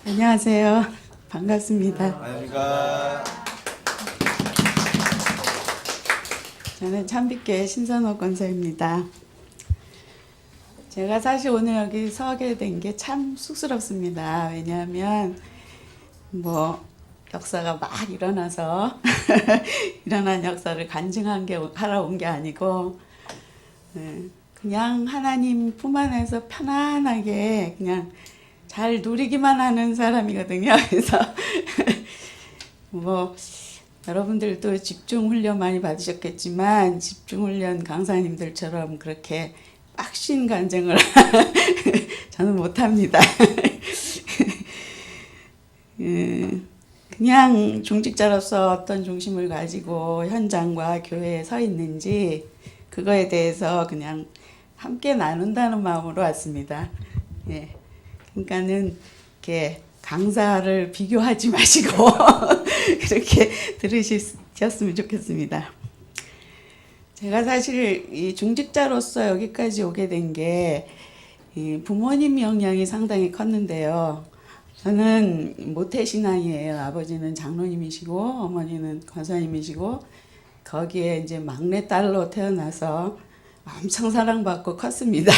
안녕하세요. 반갑습니다. 안녕하십니까. 저는 참빛교회 신선호 권사입니다. 제가 사실 오늘 여기 서게 된 게 참 쑥스럽습니다. 왜냐하면 역사가 막 일어나서 일어난 역사를 하러 온 게 아니고 그냥 하나님 품 안에서 편안하게 그냥 잘 누리기만 하는 사람이거든요. 그래서 여러분들도 집중훈련 많이 받으셨겠지만 집중훈련 강사님들처럼 그렇게 빡신 간증을 저는 못합니다. 그냥 중직자로서 어떤 중심을 가지고 현장과 교회에 서 있는지 그거에 대해서 그냥 함께 나눈다는 마음으로 왔습니다. 예. 그러니까는 이렇게 강사를 비교하지 마시고 그렇게 들으셨으면 좋겠습니다. 제가 사실 이 중직자로서 여기까지 오게 된 게 부모님 영향이 상당히 컸는데요. 저는 모태신앙이에요. 아버지는 장로님이시고 어머니는 권사님이시고 거기에 이제 막내딸로 태어나서 엄청 사랑받고 컸습니다.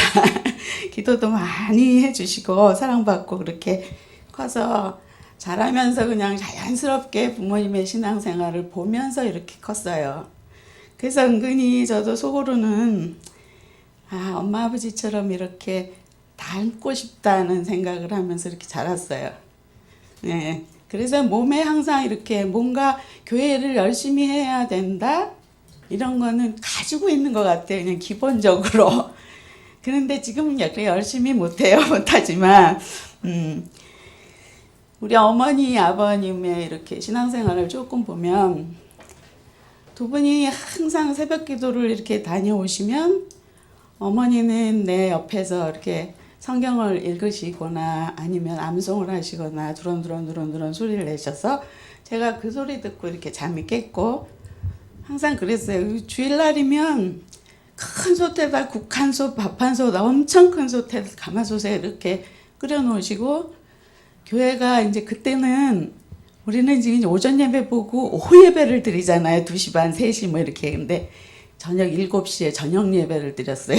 기도도 많이 해주시고 사랑받고 그렇게 커서 자라면서 그냥 자연스럽게 부모님의 신앙생활을 보면서 이렇게 컸어요. 그래서 은근히 저도 속으로는 엄마 아버지처럼 이렇게 닮고 싶다는 생각을 하면서 이렇게 자랐어요. 네. 그래서 몸에 항상 이렇게 뭔가 교회를 열심히 해야 된다? 이런 거는 가지고 있는 것 같아요. 그냥 기본적으로. 그런데 지금은 열심히 못해요. 못하지만, 우리 어머니, 아버님의 이렇게 신앙생활을 조금 보면 두 분이 항상 새벽 기도를 이렇게 다녀오시면 어머니는 내 옆에서 이렇게 성경을 읽으시거나 아니면 암송을 하시거나 두런두런 소리를 내셔서 제가 그 소리 듣고 이렇게 잠이 깼고 항상 그랬어요. 주일날이면 큰 솥에다 국 한 솥, 밥 한 솥, 엄청 큰 솥에 가마솥에 이렇게 끓여 놓으시고 교회가 이제 그때는 우리는 지금 오전 예배 보고 오후 예배를 드리잖아요. 2시 반, 3시 이렇게. 근데 저녁 7시에 저녁 예배를 드렸어요.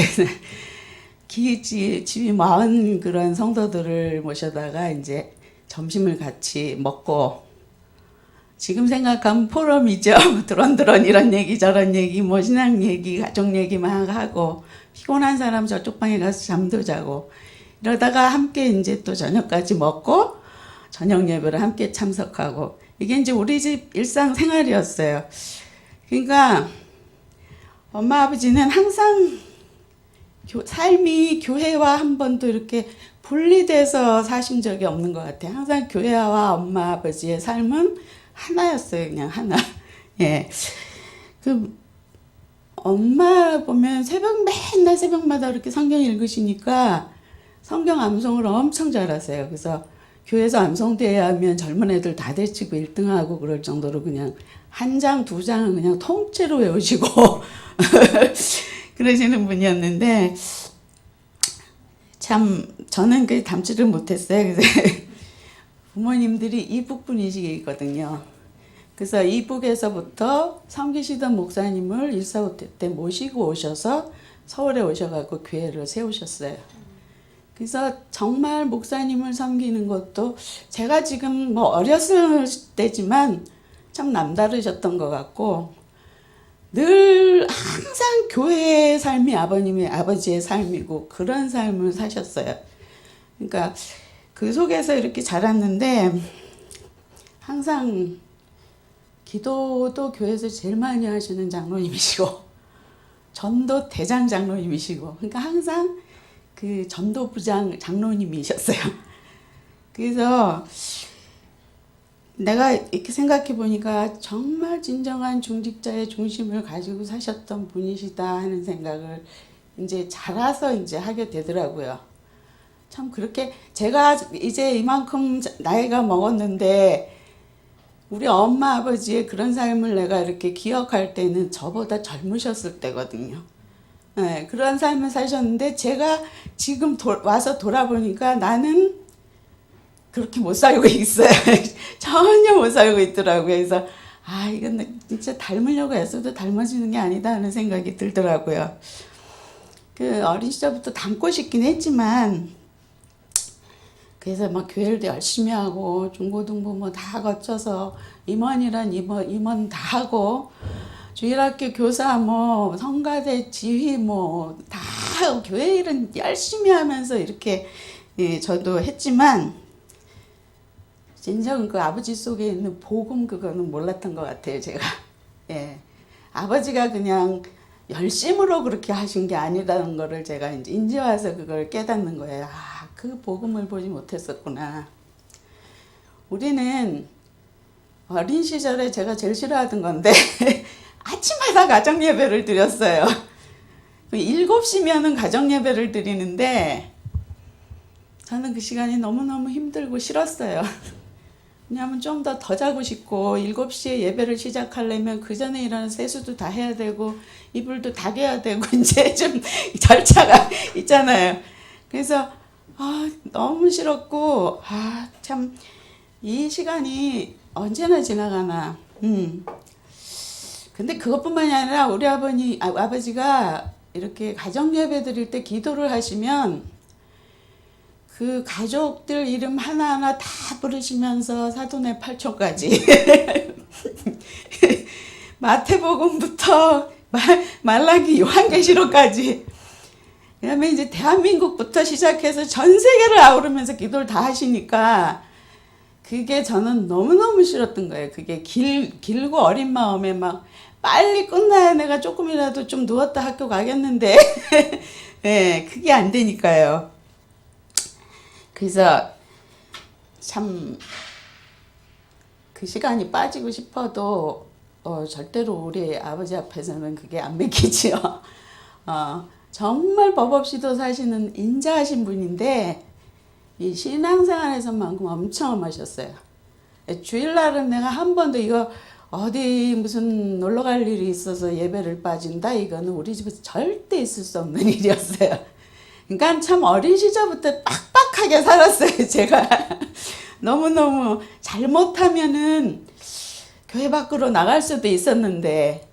집이 많은 그런 성도들을 모셔다가 이제 점심을 같이 먹고 지금 생각하면 포럼이죠. 드런드런 이런 얘기 저런 얘기 신앙 얘기 가족 얘기 막 하고 피곤한 사람 저쪽 방에 가서 잠도 자고 이러다가 함께 이제 또 저녁까지 먹고 저녁 예배를 함께 참석하고 이게 이제 우리 집 일상생활이었어요. 그러니까 엄마 아버지는 항상 삶이 교회와 한 번도 이렇게 분리돼서 사신 적이 없는 것 같아요. 항상 교회와 엄마 아버지의 삶은 하나였어요. 그냥 하나. 예. 엄마 보면 맨날 새벽마다 이렇게 성경 읽으시니까 성경 암송을 엄청 잘하세요. 그래서 교회에서 암송대회 하면 젊은 애들 다 대치고 1등하고 그럴 정도로 그냥 한 장, 2장은 그냥 통째로 외우시고 그러시는 분이었는데 참 저는 그 담지를 못했어요. 그래서 부모님들이 이북 분이시거든요. 그래서 이북에서부터 섬기시던 목사님을 145태 때 모시고 오셔서 서울에 오셔가지고 교회를 세우셨어요. 그래서 정말 목사님을 섬기는 것도 제가 지금 어렸을 때지만 참 남다르셨던 것 같고 늘 항상 교회의 삶이 아버지의 삶이고 그런 삶을 사셨어요. 그러니까 그 속에서 이렇게 자랐는데 항상 기도도 교회에서 제일 많이 하시는 장로님이시고 전도 대장 장로님이시고 그러니까 항상 그 전도부장 장로님이셨어요. 그래서 내가 이렇게 생각해 보니까 정말 진정한 중직자의 중심을 가지고 사셨던 분이시다 하는 생각을 이제 자라서 이제 하게 되더라고요. 참 그렇게 제가 이제 이만큼 나이가 먹었는데 우리 엄마 아버지의 그런 삶을 내가 이렇게 기억할 때는 저보다 젊으셨을 때거든요. 네, 그런 삶을 사셨는데 제가 지금 와서 돌아보니까 나는 그렇게 못 살고 있어요. 전혀 못 살고 있더라고요. 그래서 이건 진짜 닮으려고 애써도 닮아지는 게 아니다 하는 생각이 들더라고요. 그 어린 시절부터 닮고 싶긴 했지만 그래서 막 교회를 열심히 하고 중고등부 뭐 다 거쳐서 임원이란 임원 다 하고 주일학교 교사 뭐 성가대 지휘 뭐 다 교회 일은 열심히 하면서 이렇게 저도 했지만 진정 그 아버지 속에 있는 복음 그거는 몰랐던 것 같아요 제가. 아버지가 그냥 열심으로 그렇게 하신 게 아니라는 거를 제가 이제 와서 그걸 깨닫는 거예요. 그 복음을 보지 못했었구나. 우리는 어린 시절에 제가 제일 싫어하던 건데 아침마다 가정예배를 드렸어요. 7시면은 가정예배를 드리는데 저는 그 시간이 너무너무 힘들고 싫었어요. 왜냐하면 좀 더 자고 싶고 7시에 예배를 시작하려면 그 전에 일어나는 세수도 다 해야 되고 이불도 다 개야 되고 이제 좀 절차가 있잖아요. 그래서 너무 싫었고 참 이 시간이 언제나 지나가나. 근데 그것뿐만이 아니라 우리 아버지가 이렇게 가정 예배 드릴 때 기도를 하시면 그 가족들 이름 하나하나 다 부르시면서 사도네 8초까지 마태복음부터 말라기 요한계시록까지 그다음에 이제 대한민국부터 시작해서 전 세계를 아우르면서 기도를 다 하시니까 그게 저는 너무너무 싫었던 거예요. 그게 길고 어린 마음에 막 빨리 끝나야 내가 조금이라도 좀 누웠다 학교 가겠는데 그게 안 되니까요. 그래서 참 그 시간이 빠지고 싶어도 절대로 우리 아버지 앞에서는 그게 안 믿기지요. 정말 법 없이도 사시는 인자하신 분인데 이 신앙생활에서만큼 엄청 엄하셨어요. 주일날은 내가 한 번도 이거 어디 무슨 놀러 갈 일이 있어서 예배를 빠진다 이거는 우리 집에서 절대 있을 수 없는 일이었어요. 그러니까 참 어린 시절부터 빡빡하게 살았어요 제가. 너무너무 잘못하면은 교회 밖으로 나갈 수도 있었는데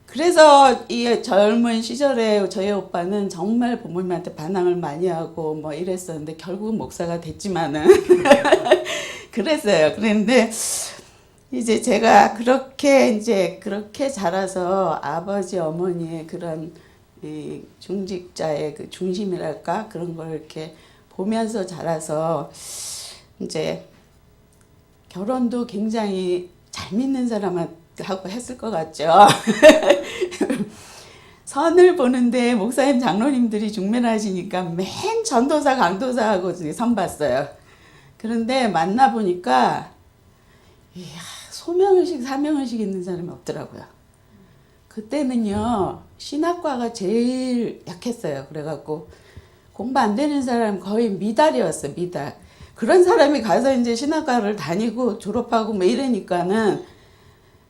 그래서 이 젊은 시절에 저희 오빠는 정말 부모님한테 반항을 많이 하고 뭐 이랬었는데 결국은 목사가 됐지만은 그랬어요. 그런데 이제 제가 그렇게 자라서 아버지 어머니의 그런 이 중직자의 그 중심이랄까 그런 걸 이렇게 보면서 자라서 이제 결혼도 굉장히 잘 믿는 사람하고 했을 것 같죠. 선을 보는데 목사님 장로님들이 중매하시니까 맨 전도사 강도사하고 선 봤어요. 그런데 만나보니까 소명의식 사명의식 있는 사람이 없더라고요. 그때는요 신학과가 제일 약했어요. 그래갖고 공부 안 되는 사람 거의 미달이었어요. 미달. 그런 사람이 가서 이제 신학과를 다니고 졸업하고 뭐 이러니까는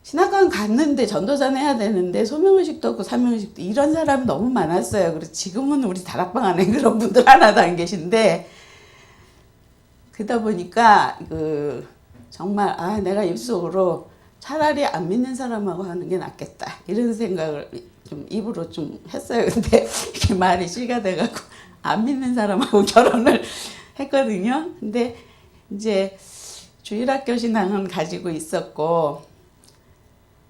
신학관 갔는데 전도사는 해야 되는데 소명의식도 없고 사명의식도 이런 사람이 너무 많았어요. 그래서 지금은 우리 다락방 안에 그런 분들 하나도 안 계신데 그러다 보니까 정말 내가 입속으로 차라리 안 믿는 사람하고 하는 게 낫겠다 이런 생각을 좀 입으로 좀 했어요. 근데 이게 말이 씨가 돼갖고 안 믿는 사람하고 결혼을 했거든요. 근데 이제 주일학교 신앙은 가지고 있었고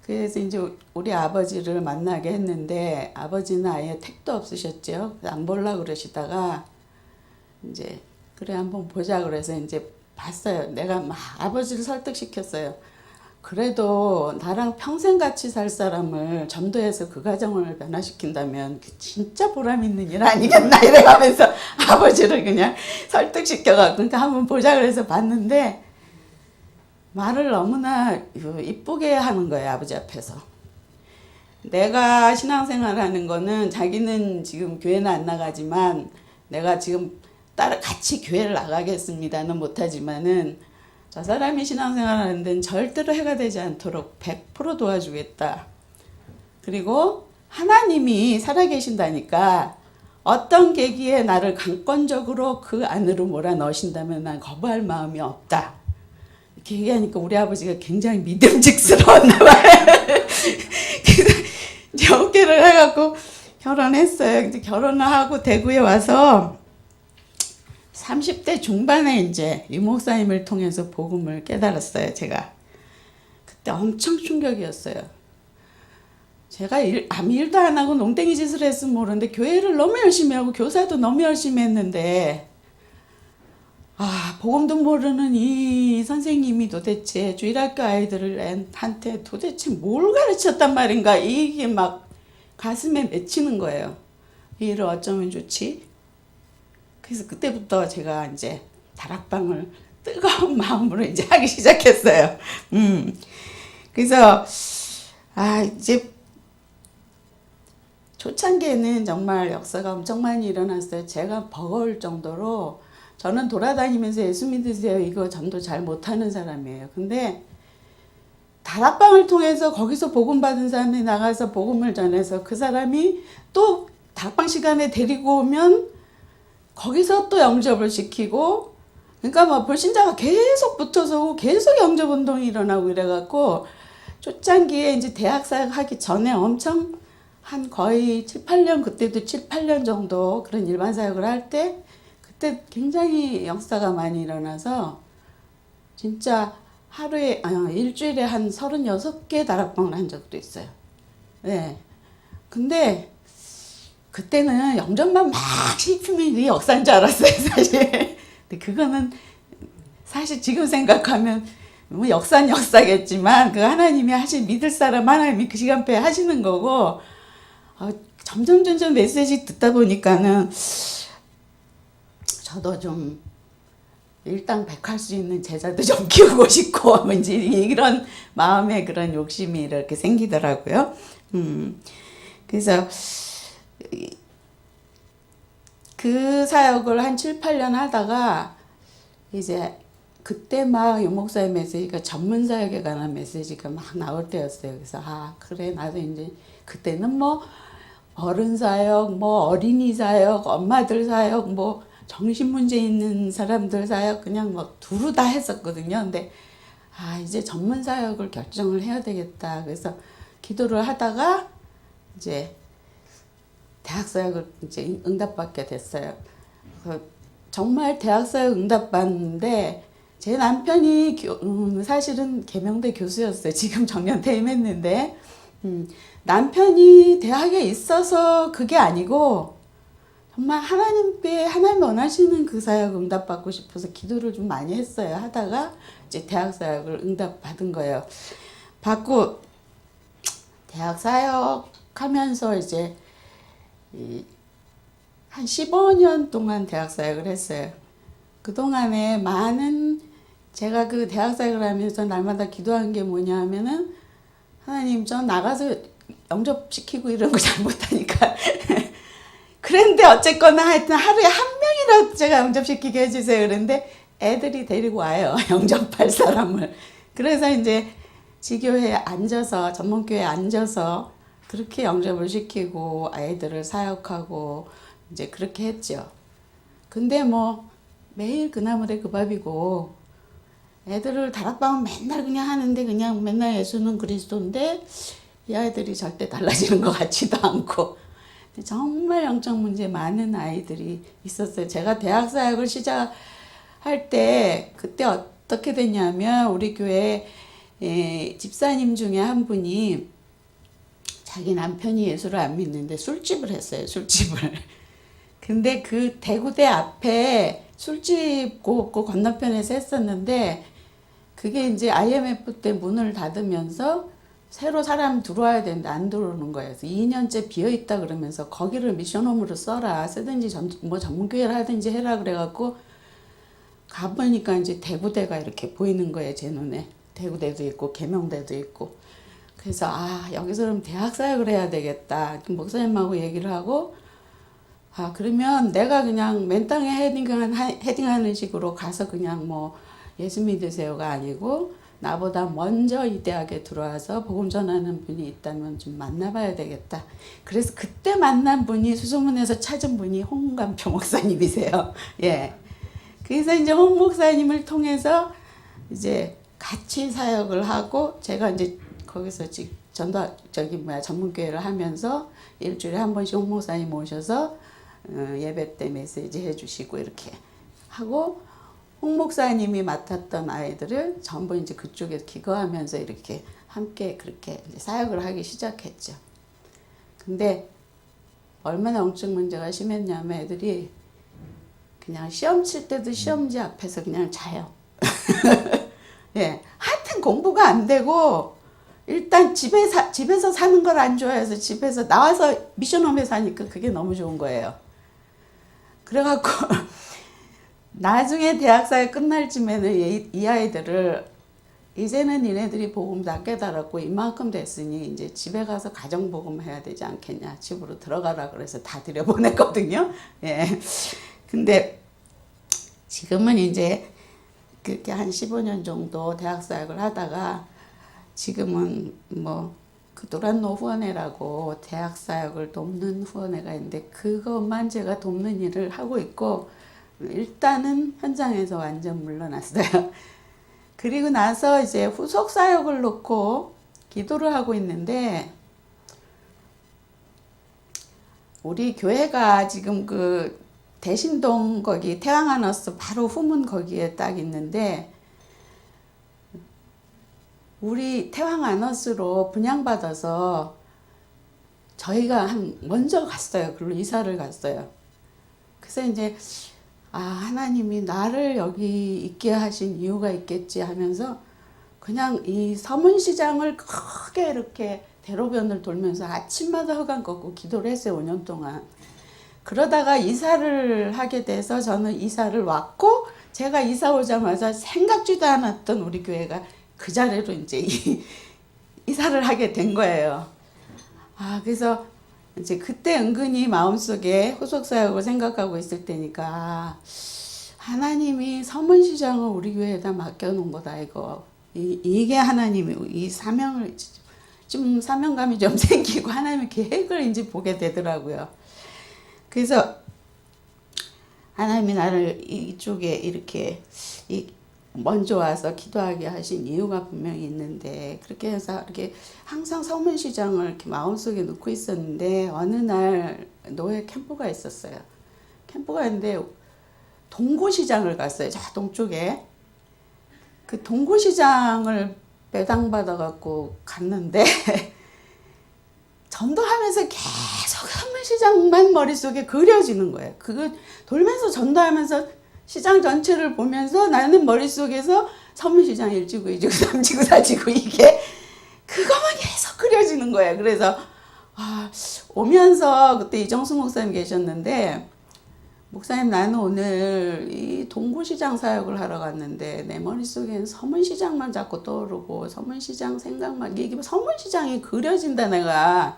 그래서 이제 우리 아버지를 만나게 했는데 아버지는 아예 택도 없으셨죠. 안 보려고 그러시다가 이제 그래 한번 보자 그래서 이제 봤어요. 내가 막 아버지를 설득시켰어요. 그래도 나랑 평생 같이 살 사람을 전도해서 그 가정을 변화시킨다면 진짜 보람 있는 일 아니겠나 이래가면서 아버지를 그냥 설득시켜갖고 그러니까 한번 보자 그래서 봤는데 말을 너무나 이쁘게 하는 거예요. 아버지 앞에서. 내가 신앙생활 하는 거는 자기는 지금 교회는 안 나가지만 내가 지금 같이 교회를 나가겠습니다는 못하지만은 저 사람이 신앙생활 하는 데는 절대로 해가 되지 않도록 100% 도와주겠다. 그리고 하나님이 살아계신다니까 어떤 계기에 나를 강권적으로 그 안으로 몰아넣으신다면 난 거부할 마음이 없다. 이렇게 얘기하니까 우리 아버지가 굉장히 믿음직스러웠나 봐요. 그래서 이제 어깨를 해갖고 결혼했어요. 이제 결혼을 하고 대구에 와서 30대 중반에 이제 이 목사님을 통해서 복음을 깨달았어요. 제가 그때 엄청 충격이었어요. 제가 아무 일도 안 하고 농땡이 짓을 했으면 모르는데 교회를 너무 열심히 하고 교사도 너무 열심히 했는데 복음도 모르는 이 선생님이 도대체 주일학교 아이들한테 도대체 뭘 가르쳤단 말인가, 이게 막 가슴에 맺히는 거예요. 이 일을 어쩌면 좋지? 그래서 그때부터 제가 이제 다락방을 뜨거운 마음으로 이제 하기 시작했어요. 그래서 이제 초창기에는 정말 역사가 엄청 많이 일어났어요. 제가 버거울 정도로. 저는 돌아다니면서 예수 믿으세요 이거 전도 잘 못하는 사람이에요. 근데 다락방을 통해서 거기서 복음 받은 사람이 나가서 복음을 전해서 그 사람이 또 다락방 시간에 데리고 오면 거기서 또 영접을 시키고, 그러니까 뭐 불신자가 계속 붙어서 오고 계속 영접 운동이 일어나고 이래갖고 초창기에 이제 대학 사역하기 전에 엄청 한 거의 7, 8년, 그때도 7, 8년 정도 그런 일반 사역을 할 때 그때 굉장히 역사가 많이 일어나서 진짜 하루에 일주일에 한 36개 다락방을 한 적도 있어요. 네. 근데 그때는 영접만 막 시키면 이게 역사인 줄 알았어요, 사실. 근데 그거는 사실 지금 생각하면 뭐 역사는 역사겠지만 그 하나님이 믿을 사람 하나님이 그 시간표에 하시는 거고, 점점 메시지 듣다 보니까는 저도 좀 일당백할 수 있는 제자도 좀 키우고 싶고 왠지 이런 마음에 그런 욕심이 이렇게 생기더라고요. 그래서 그 사역을 한 7, 8년 하다가 이제 그때 막 유목사의 메시지가 전문 사역에 관한 메시지가 막 나올 때였어요. 그래서 그래 나도 이제 그때는 뭐 어른 사역, 뭐 어린이 사역, 엄마들 사역, 뭐 정신 문제 있는 사람들 사역 그냥 뭐 두루 다 했었거든요. 근데 이제 전문 사역을 결정을 해야 되겠다. 그래서 기도를 하다가 이제 대학 사역을 이제 응답받게 됐어요. 정말 대학 사역 응답받는데 제 남편이 사실은 계명대 교수였어요. 지금 정년 퇴임했는데 남편이 대학에 있어서 그게 아니고 정말 하나님 원하시는 그 사역 응답받고 싶어서 기도를 좀 많이 했어요. 하다가 이제 대학 사역을 응답받은 거예요. 받고 대학 사역하면서 이제 한 15년 동안 대학 사역을 했어요. 그동안에 제가 그 대학 사역을 하면서 날마다 기도한 게 뭐냐 하면은 하나님 저 나가서 영접시키고 이런 거 잘 못하니까 그런데 어쨌거나 하여튼 하루에 한 명이라도 제가 영접시키게 해주세요. 그런데 애들이 데리고 와요. 영접할 사람을. 그래서 이제 지교회에 앉아서 전문교회에 앉아서 그렇게 영접을 시키고 아이들을 사역하고 이제 그렇게 했죠. 근데 뭐 매일 그 나물에 그 밥이고 애들을 다락방은 맨날 그냥 하는데 그냥 맨날 예수는 그리스도인데 이 아이들이 절대 달라지는 것 같지도 않고 정말 영적 문제 많은 아이들이 있었어요. 제가 대학 사역을 시작할 때 그때 어떻게 됐냐면 우리 교회 집사님 중에 한 분이 자기 남편이 예수를 안 믿는데 술집을 했어요. 술집을. 근데 그 대구대 앞에 술집 그 건너편에서 했었는데 그게 이제 IMF 때 문을 닫으면서 새로 사람 들어와야 되는데 안 들어오는 거예요. 그래서 2년째 비어있다 그러면서 거기를 미션홈으로 써라. 쓰든지 전문교회를 하든지 해라 그래갖고 가보니까 이제 대구대가 이렇게 보이는 거예요. 제 눈에. 대구대도 있고 계명대도 있고. 그래서 여기서 그럼 대학 사역을 해야 되겠다. 목사님하고 얘기를 하고 그러면 내가 그냥 맨 땅에 헤딩하는 식으로 가서 그냥 뭐 예수 믿으세요가 아니고 나보다 먼저 이 대학에 들어와서 복음 전하는 분이 있다면 좀 만나봐야 되겠다. 그래서 그때 만난 분이 수소문에서 찾은 분이 홍감표 목사님이세요. 예. 그래서 이제 홍 목사님을 통해서 이제 같이 사역을 하고 제가 이제 거기서 전문교회를 하면서 일주일에 한 번씩 홍 목사님 오셔서 예배 때 메시지 해주시고 이렇게 하고 홍 목사님이 맡았던 아이들을 전부 이제 그쪽에 기거하면서 이렇게 함께 그렇게 이제 사역을 하기 시작했죠. 근데 얼마나 영적 문제가 심했냐면 애들이 그냥 시험 칠 때도 시험지 앞에서 그냥 자요. 예, 하여튼 공부가 안 되고 일단 집에서 사는 걸 안 좋아해서 집에서 나와서 미션홈에 사니까 그게 너무 좋은 거예요. 그래갖고 나중에 대학사회 끝날 쯤에는 이 아이들을 이제는 니네들이 복음 다 깨달았고 이만큼 됐으니 이제 집에 가서 가정복음 해야 되지 않겠냐. 집으로 들어가라 그래서 다 들여보냈거든요. 예. 근데 지금은 이제 그렇게 한 15년 정도 대학사역을 하다가 지금은 그 도란노 후원회라고 대학사역을 돕는 후원회가 있는데 그것만 제가 돕는 일을 하고 있고 일단은 현장에서 완전 물러났어요. 그리고 나서 이제 후속 사역을 놓고 기도를 하고 있는데 우리 교회가 지금 그 대신동 거기 태왕하너스 바로 후문 거기에 딱 있는데 우리 태왕하너스로 분양받아서 저희가 먼저 갔어요. 그걸로 이사를 갔어요. 그래서 이제 하나님이 나를 여기 있게 하신 이유가 있겠지 하면서 그냥 이 서문시장을 크게 이렇게 대로변을 돌면서 아침마다 흑암 걷고 기도를 했어요. 5년 동안. 그러다가 이사를 하게 돼서 저는 이사를 왔고 제가 이사 오자마자 생각지도 않았던 우리 교회가 그 자리로 이제 이사를 하게 된 거예요. 그래서 이제 그때 은근히 마음속에 후속사역을 생각하고 있을 때니까 하나님이 서문시장을 우리 교회에다 맡겨놓은 거다 이거. 이게 하나님이 이 사명을 좀 사명감이 좀 생기고 하나님의 계획을 이제 보게 되더라고요. 그래서 하나님이 나를 이쪽에 이렇게 먼저 와서 기도하게 하신 이유가 분명히 있는데 그렇게 해서 이렇게 항상 서문시장을 이렇게 마음속에 놓고 있었는데 어느 날 노예 캠프가 있었어요. 캠프가 있는데 동고시장을 갔어요. 저 동쪽에. 그 동고시장을 배당받아갖고 갔는데 전도하면서 계속 서문시장만 머릿속에 그려지는 거예요. 그거 돌면서 전도하면서 시장 전체를 보면서 나는 머릿속에서 서문시장 1지구, 2지구, 3지구, 4지구 이게 그거만 계속 그려지는 거예요. 그래서 오면서 그때 이정수 목사님 계셨는데 목사님 나는 오늘 이 동구시장 사역을 하러 갔는데 내 머릿속엔 서문시장만 자꾸 떠오르고 서문시장 생각만 이게 서문시장이 그려진다 내가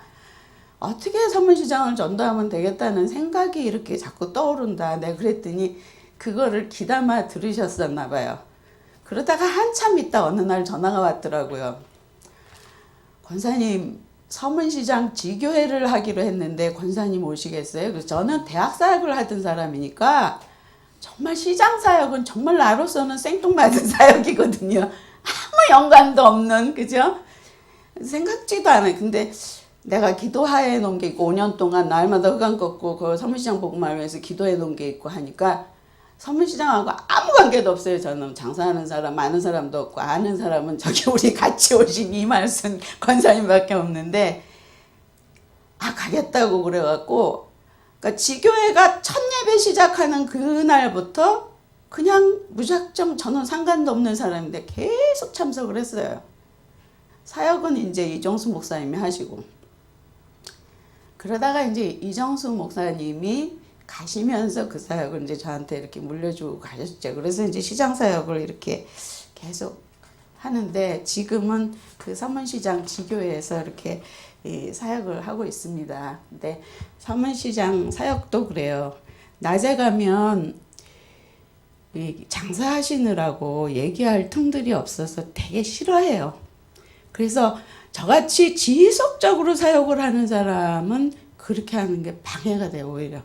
어떻게 서문시장을 전도하면 되겠다는 생각이 이렇게 자꾸 떠오른다. 내가 그랬더니 그거를 귀담아 들으셨었나 봐요. 그러다가 한참 있다 어느 날 전화가 왔더라고요. 권사님 서문시장 지교회를 하기로 했는데 권사님 오시겠어요? 그래서 저는 대학 사역을 하던 사람이니까 정말 시장 사역은 정말 나로서는 생뚱맞은 사역이거든요. 아무 연관도 없는 그죠? 생각지도 않아요. 근데 내가 기도해 놓은 게 있고 5년 동안 날마다 흑암 걷고 그 서문시장 복음을 위해서 기도해 놓은 게 있고 하니까 서문시장하고 아무 관계도 없어요. 저는 장사하는 사람 아는 사람도 없고 아는 사람은 저기 우리 같이 오신 이말순 권사님밖에 없는데 가겠다고 그래갖고 그러니까 지교회가 첫 예배 시작하는 그날부터 그냥 무작정 저는 상관도 없는 사람인데 계속 참석을 했어요. 사역은 이제 이정수 목사님이 하시고 그러다가 이제 이정수 목사님이 가시면서 그 사역을 이제 저한테 이렇게 물려주고 가셨죠. 그래서 이제 시장 사역을 이렇게 계속 하는데 지금은 그 서문시장 지교회에서 이렇게 사역을 하고 있습니다. 근데 서문시장 사역도 그래요. 낮에 가면 이 장사하시느라고 얘기할 틈들이 없어서 되게 싫어해요. 그래서 저같이 지속적으로 사역을 하는 사람은 그렇게 하는 게 방해가 돼요, 오히려.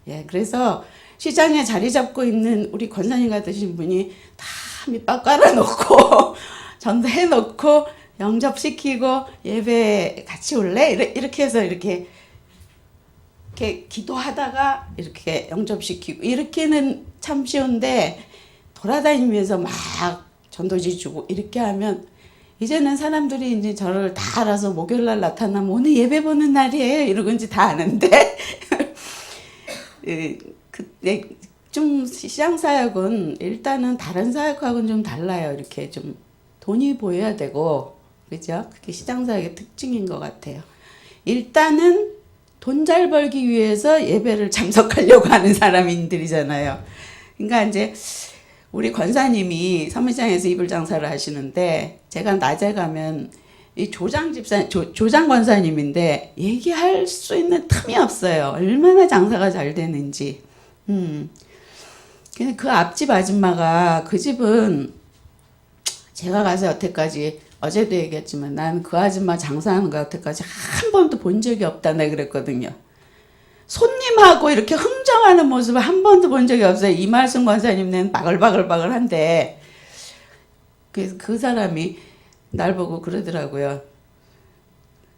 예, 그래서 시장에 자리 잡고 있는 우리 권사님 같으신 분이 다 밑밥 깔아놓고 전도해놓고 영접시키고 예배 같이 올래? 이렇게 해서 이렇게 기도하다가 이렇게 영접시키고 이렇게는 참 쉬운데 돌아다니면서 막 전도지 주고 이렇게 하면 이제는 사람들이 이제 저를 다 알아서 목요일날 나타나면 오늘 예배 보는 날이에요 이러고 이제 다 아는데 좀 시장 사역은 일단은 다른 사역하고는 좀 달라요. 이렇게 좀 돈이 보여야 되고 그죠? 그게 시장 사역의 특징인 것 같아요. 일단은 돈 잘 벌기 위해서 예배를 참석하려고 하는 사람들이잖아요. 그러니까 이제 우리 권사님이 선미장에서 이불 장사를 하시는데 제가 낮에 가면 이 조장 권사님인데 얘기할 수 있는 틈이 없어요. 얼마나 장사가 잘 되는지. 근데 그 앞집 아줌마가 그 집은 제가 가서 여태까지 어제도 얘기했지만 난 그 아줌마 장사하는 거 여태까지 한 번도 본 적이 없다 내가 그랬거든요. 손님하고 이렇게 흥정하는 모습을 한 번도 본 적이 없어요. 이말순 권사님은 바글바글한데 그래서 그 사람이 날 보고 그러더라고요.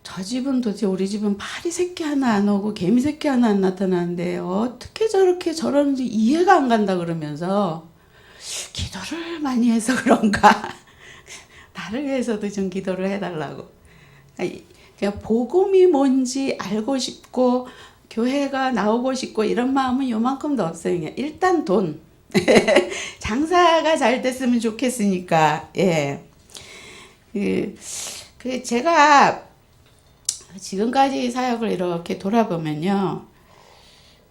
저 집은 도대체 우리 집은 파리 새끼 하나 안 오고 개미 새끼 하나 안 나타나는데 어떻게 저렇게 저러는지 이해가 안 간다 그러면서 기도를 많이 해서 그런가 나를 위해서도 좀 기도를 해달라고. 그냥 복음이 뭔지 알고 싶고 교회가 나오고 싶고 이런 마음은 요만큼도 없어요. 그냥 일단 돈 장사가 잘 됐으면 좋겠으니까. 예. 제가 지금까지 사역을 이렇게 돌아보면요.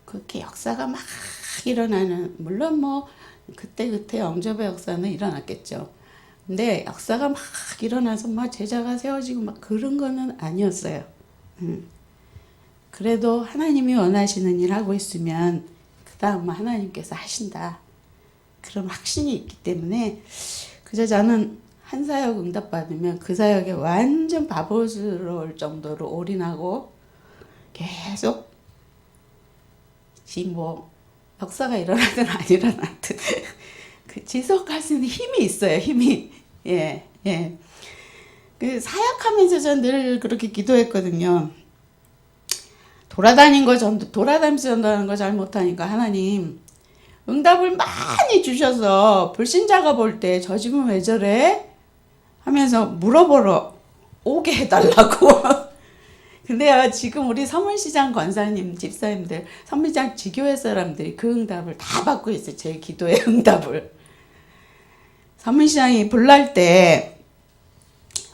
그렇게 역사가 막 일어나는, 물론 뭐, 그때 영접의 역사는 일어났겠죠. 근데 역사가 막 일어나서 막 제자가 세워지고 막 그런 거는 아니었어요. 그래도 하나님이 원하시는 일 하고 있으면, 그 다음 하나님께서 하신다. 그런 확신이 있기 때문에, 그저 저는 한 사역 응답받으면 그 사역에 완전 바보스러울 정도로 올인하고 계속 뭐 역사가 일어나든 안 일어나든 그 지속할 수 있는 힘이 있어요. 힘이. 예. 그 사역하면서 전 늘 그렇게 기도했거든요. 돌아다니면서 전도하는 거 잘 못하니까 하나님 응답을 많이 주셔서 불신자가 볼 때 저 집은 왜 저래? 하면서 물어보러 오게 해달라고. 근데요, 지금 우리 서문시장 권사님, 집사님들, 서문시장 지교회 사람들이 그 응답을 다 받고 있어요. 제 기도의 응답을. 서문시장이 불날 때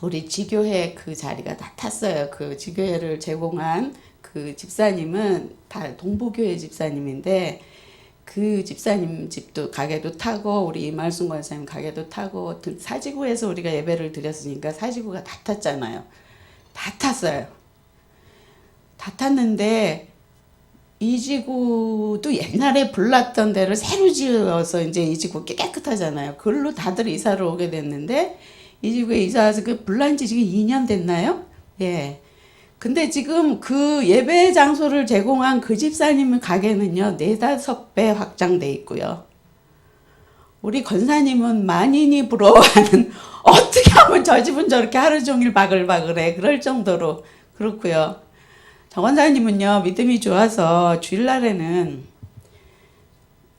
우리 지교회 그 자리가 다 탔어요. 그 지교회를 제공한 그 집사님은 다 동부교회 집사님인데 그 집사님 집도 가게도 타고 우리 이말순 권사님 가게도 타고 사지구에서 우리가 예배를 드렸으니까 사지구가 다 탔잖아요. 다 탔어요. 다 탔는데 이지구도 옛날에 불났던 데를 새로 지어서 이제 이지구 깨끗하잖아요. 그걸로 다들 이사를 오게 됐는데 이지구에 이사 와서 그 불난 지 지금 2년 됐나요? 예. 근데 지금 그 예배 장소를 제공한 그 집사님 가게는요, 4-5배 확장돼 있고요. 우리 권사님은 만인이 부러워하는 어떻게 하면 저 집은 저렇게 하루 종일 바글바글해. 그럴 정도로 그렇고요. 정 권사님은요, 믿음이 좋아서 주일날에는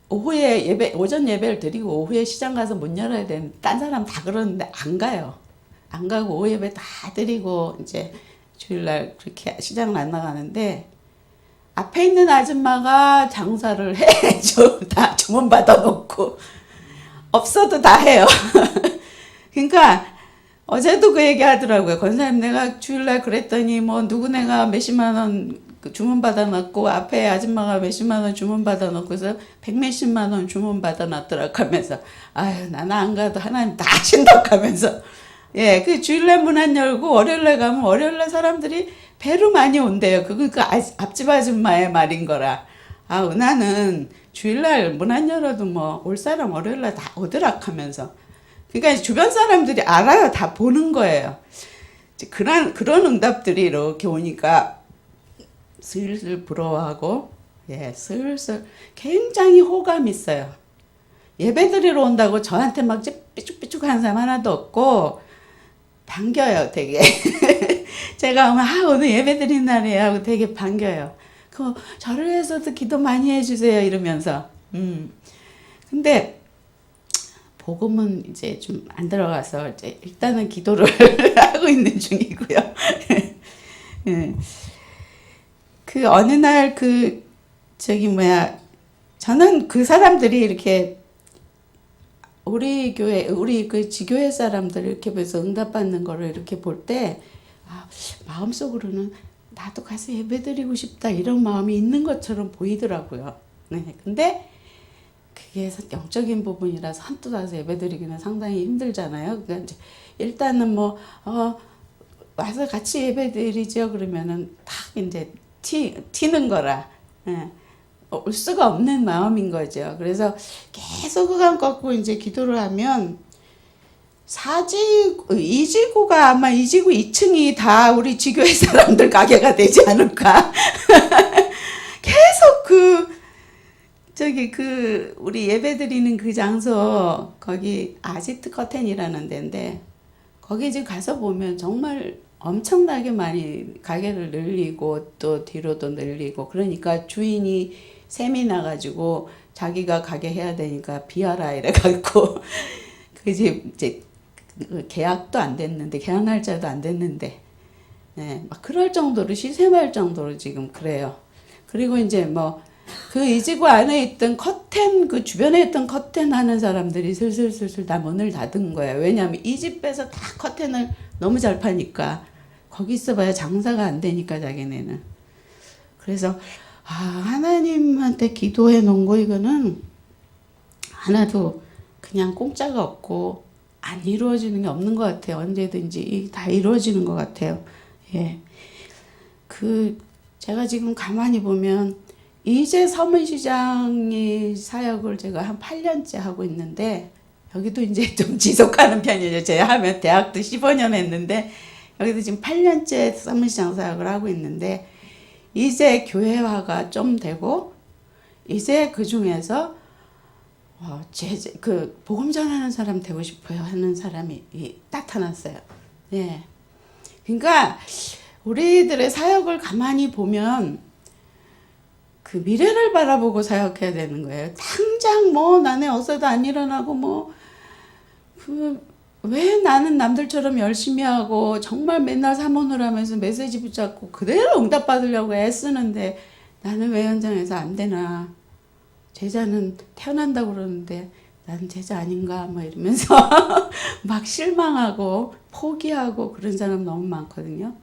오후에 오전 예배를 드리고 오후에 시장 가서 문 열어야 되는, 딴 사람 다 그러는데 안 가요. 안 가고 오후 예배 다 드리고 이제 주일날 그렇게 시장을 안 나가는데 앞에 있는 아줌마가 장사를 해. 다 주문 받아놓고 없어도 다 해요. 그러니까 어제도 그 얘기 하더라고요. 권사님 내가 주일날 그랬더니 뭐 누구네가 몇십만 원 주문 받아놨고 앞에 아줌마가 몇십만 원 주문 받아놓고서 백몇십만 원 주문 받아놨더라고 하면서 아유 나는 안 가도 하나님 다 하신다고 하면서 예, 그 주일날 문 안 열고 월요일날 가면 월요일날 사람들이 배로 많이 온대요. 그거 그 앞집 아줌마의 말인 거라. 아, 은하는 주일날 문 안 열어도 뭐 올 사람 월요일날 다 오더락 하면서. 그러니까 주변 사람들이 알아요. 다 보는 거예요. 그런 응답들이 이렇게 오니까 슬슬 부러워하고, 예, 슬슬 굉장히 호감 있어요. 예배 드리러 온다고 저한테 막 삐죽삐죽하는 사람 하나도 없고, 반겨요, 되게. 제가 오면, 아, 오늘 예배 드린 날이에요 하고 되게 반겨요. 저를 위해서도 기도 많이 해주세요, 이러면서. 근데, 복음은 이제 좀 안 들어가서, 이제 일단은 기도를 하고 있는 중이고요. 예. 그 어느 날 저는 그 사람들이 이렇게 우리 그 지교회 사람들 이렇게 보면서 응답받는 거를 이렇게 볼 때, 아, 마음속으로는 나도 가서 예배드리고 싶다 이런 마음이 있는 것처럼 보이더라고요. 네. 근데 그게 영적인 부분이라서 한두 가서 예배드리기는 상당히 힘들잖아요. 그러니까 이제 일단은 와서 같이 예배드리죠 그러면은 탁 이제 튀는 거라. 예. 올 수가 없는 마음인 거죠. 그래서 계속 흑암 꺾고 이제 기도를 하면 2지구가 아마 2지구 2층이 다 우리 지교회 사람들 가게가 되지 않을까. 계속 우리 예배 드리는 그 장소, 거기 아지트 커튼이라는 데인데, 거기 지금 가서 보면 정말 엄청나게 많이 가게를 늘리고 또 뒤로도 늘리고, 그러니까 주인이 셈이 나가지고 자기가 가게 해야 되니까 비하라 이래갖고 이제 계약도 안 됐는데, 계약 날짜도 안 됐는데, 네, 막 그럴 정도로 시샘할 정도로 지금 그래요. 그리고 이제 그 이지구 안에 있던 커튼, 그 주변에 있던 커튼 하는 사람들이 슬슬 다 문을 닫은 거예요. 왜냐하면 이 집에서 다 커튼을 너무 잘 파니까, 거기 있어봐야 장사가 안 되니까 자기네는. 그래서 하나님한테 기도해 놓은 거 이거는 하나도 그냥 공짜가 없고 안 이루어지는 게 없는 것 같아요. 언제든지 다 이루어지는 것 같아요. 예. 제가 지금 가만히 보면 이제 서문시장의 사역을 제가 한 8년째 하고 있는데, 여기도 이제 좀 지속하는 편이죠. 제가 하면 대학도 15년 했는데, 여기도 지금 8년째 서문시장 사역을 하고 있는데, 이제 교회화가 좀 되고, 이제 그 중에서 복음 전하는 사람 되고 싶어요 하는 사람이 나타났어요. 예. 그러니까 우리들의 사역을 가만히 보면 그 미래를 바라보고 사역해야 되는 거예요. 당장 나는 어서도 안 일어나고 왜 나는 남들처럼 열심히 하고 정말 맨날 사모를 하면서 메시지 붙잡고 그대로 응답받으려고 애쓰는데 나는 왜 현장에서 안 되나. 제자는 태어난다고 그러는데 나는 제자 아닌가 이러면서 막 실망하고 포기하고 그런 사람 너무 많거든요.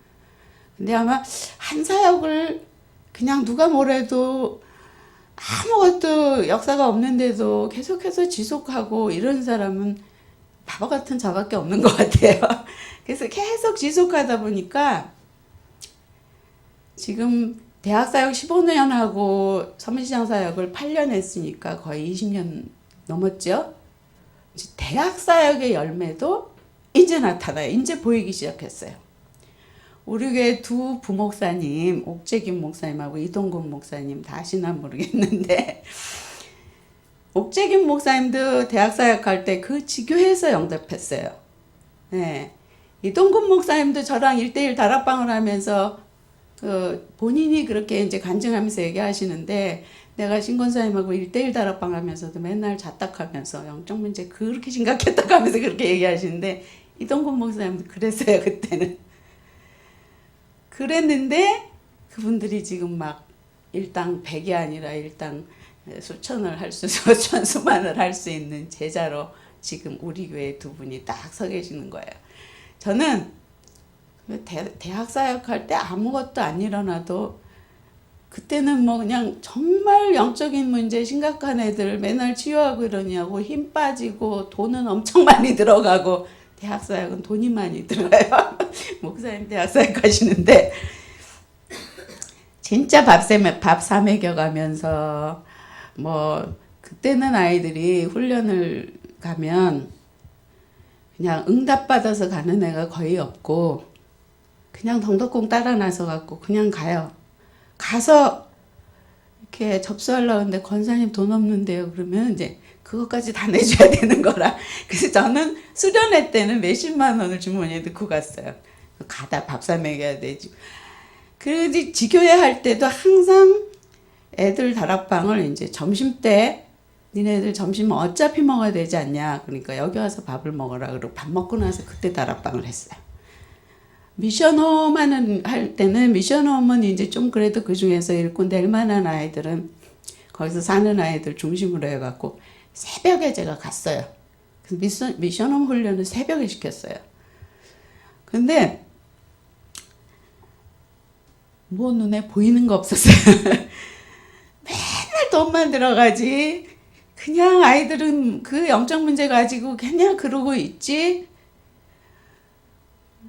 근데 아마 한 사역을 그냥 누가 뭐래도 아무것도 역사가 없는데도 계속해서 지속하고 이런 사람은 바보 같은 자밖에 없는 것 같아요. 그래서 계속 지속하다 보니까 지금 대학 사역 15년 하고 서문시장 사역을 8년 했으니까 거의 20년 넘었죠. 대학 사역의 열매도 이제 나타나요. 이제 보이기 시작했어요. 우리 교회 두 부목사님, 옥재김 목사님하고 이동근 목사님 다 아시나 모르겠는데, 옥재김 목사님도 대학 사역할 때 그 지교회에서 영접했어요. 네. 이동근 목사님도 저랑 1대1 다락방을 하면서 본인이 그렇게 이제 간증하면서 얘기하시는데, 내가 신권사님하고 1대1 다락방 하면서도 맨날 자딱하면서 영적 문제 그렇게 심각했다고 하면서 그렇게 얘기하시는데, 이동근 목사님도 그랬어요, 그때는. 그랬는데 그분들이 지금 막 일당 100이 아니라 일당 수천을 수만을 할 수 있는 제자로 지금 우리 교회 두 분이 딱 서 계시는 거예요. 저는 대학 사역할 때 아무것도 안 일어나도 그때는 그냥 정말 영적인 문제 심각한 애들 맨날 치유하고 이러냐고 힘 빠지고 돈은 엄청 많이 들어가고, 대학 사역은 돈이 많이 들어요. 목사님 대학 사역 하시는데 진짜 밥 사 먹여가면서 뭐 그때는 아이들이 훈련을 가면 그냥 응답받아서 가는 애가 거의 없고 그냥 덩덕콩 따라 나서 갖고 그냥 가요. 가서 이렇게 접수하려고 하는데 권사님 돈 없는데요. 그러면 이제 그것까지 다 내줘야 되는 거라. 그래서 저는 수련회 때는 몇십만 원을 주머니에 넣고 갔어요. 가다 밥 사 먹여야 되지. 그래도 지교회 할 때도 항상 애들 다락방을 이제 점심때 니네들 점심 어차피 먹어야 되지 않냐. 그러니까 여기 와서 밥을 먹어라. 그러고 밥 먹고 나서 그때 다락방을 했어요. 미션홈 할 때는 미션홈은 이제 좀 그래도 그 중에서 읽고 낼 만한 아이들은 거기서 사는 아이들 중심으로 해갖고 새벽에 제가 갔어요. 그래서 미션홈 훈련을 새벽에 시켰어요. 근데 뭐 눈에 보이는 거 없었어요. 맨날 돈만 들어가지. 그냥 아이들은 그 영적 문제 가지고 그냥 그러고 있지.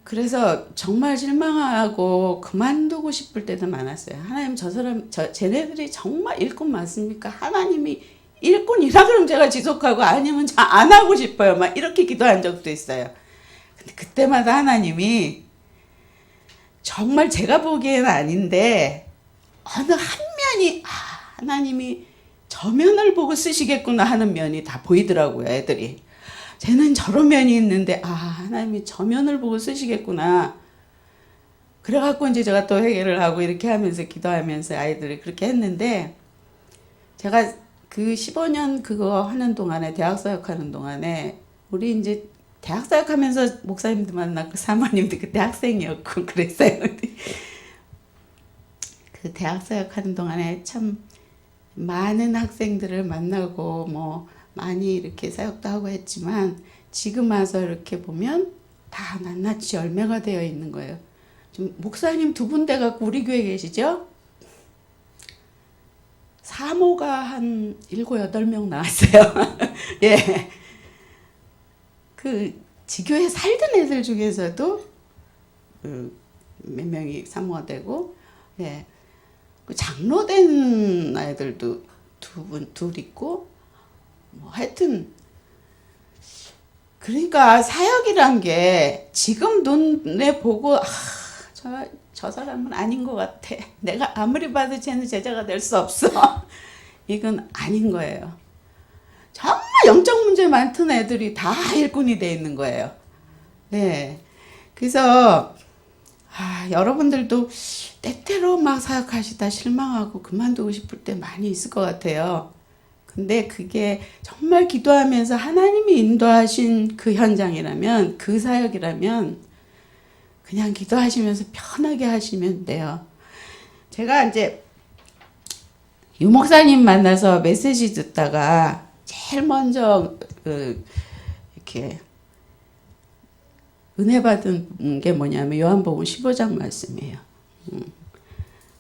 그래서 정말 실망하고 그만두고 싶을 때도 많았어요. 하나님 쟤네들이 정말 일꾼 맞습니까? 하나님이 일꾼이라 그러면 제가 지속하고 아니면 안 하고 싶어요. 막 이렇게 기도한 적도 있어요. 근데 그때마다 하나님이 정말 제가 보기에는 아닌데 어느 한 면이 하나님이 저 면을 보고 쓰시겠구나 하는 면이 다 보이더라고요. 애들이. 쟤는 저런 면이 있는데 하나님이 저 면을 보고 쓰시겠구나. 그래갖고 이제 제가 또 회개를 하고 이렇게 하면서 기도하면서 아이들이 그렇게 했는데 제가 그 15년 그거 하는 동안에 대학사역 하는 동안에 우리 이제 대학사역 하면서 목사님도 만났고 사모님도 그때 학생이었고 그랬어요. 그 대학사역 하는 동안에 참 많은 학생들을 만나고 뭐 많이 이렇게 사역도 하고 했지만 지금 와서 이렇게 보면 다 낱낱이 열매가 되어 있는 거예요. 좀 목사님 두 분 돼갖고 우리 교회 계시죠? 사모가 한 7, 8명 나왔어요. 예. 그 지교에 살던 애들 중에서도 몇 명이 사모가 되고, 예. 그 장로 된 아이들도 둘 있고, 뭐 하여튼 그러니까 사역이란 게 지금 눈에 보고 저 사람은 아닌 것 같아. 내가 아무리 봐도 쟤는 제자가 될 수 없어. 이건 아닌 거예요. 정말 영적 문제 많던 애들이 다 일꾼이 돼 있는 거예요. 네. 그래서 여러분들도 때때로 막 사역하시다 실망하고 그만두고 싶을 때 많이 있을 것 같아요. 근데 그게 정말 기도하면서 하나님이 인도하신 그 현장이라면, 그 사역이라면 그냥 기도하시면서 편하게 하시면 돼요. 제가 이제 유 목사님 만나서 메시지 듣다가 제일 먼저 이렇게 은혜 받은 게 뭐냐면 요한복음 15장 말씀이에요.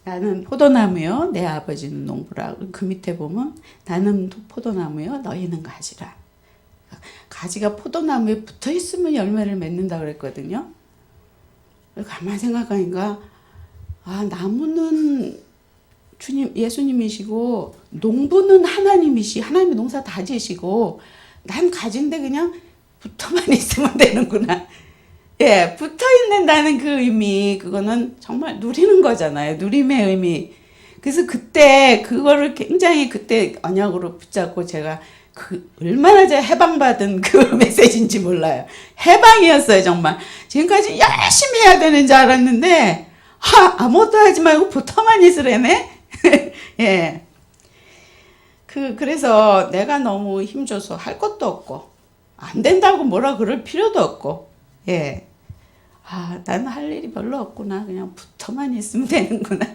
나는 포도나무요 내 아버지는 농부라. 그 밑에 보면 나는 포도나무요 너희는 가지라. 가지가 포도나무에 붙어있으면 열매를 맺는다 그랬거든요. 가만 생각하니까 나무는 예수님이시고 농부는 하나님이 농사 다 지시고 난 가지인데 그냥 붙어만 있으면 되는구나. 예, 붙어있는다는 그 의미, 그거는 정말 누리는 거잖아요. 누림의 의미. 그래서 그때 그거를 굉장히 그때 언약으로 붙잡고 제가 얼마나 제가 해방받은 그 메시지인지 몰라요. 해방이었어요, 정말. 지금까지 열심히 해야 되는 줄 알았는데, 아무것도 하지 말고 붙어만 있으래네? 예. 그래서 내가 너무 힘줘서 할 것도 없고, 안 된다고 뭐라 그럴 필요도 없고, 예. 나는 할 일이 별로 없구나. 그냥 붙어만 있으면 되는구나.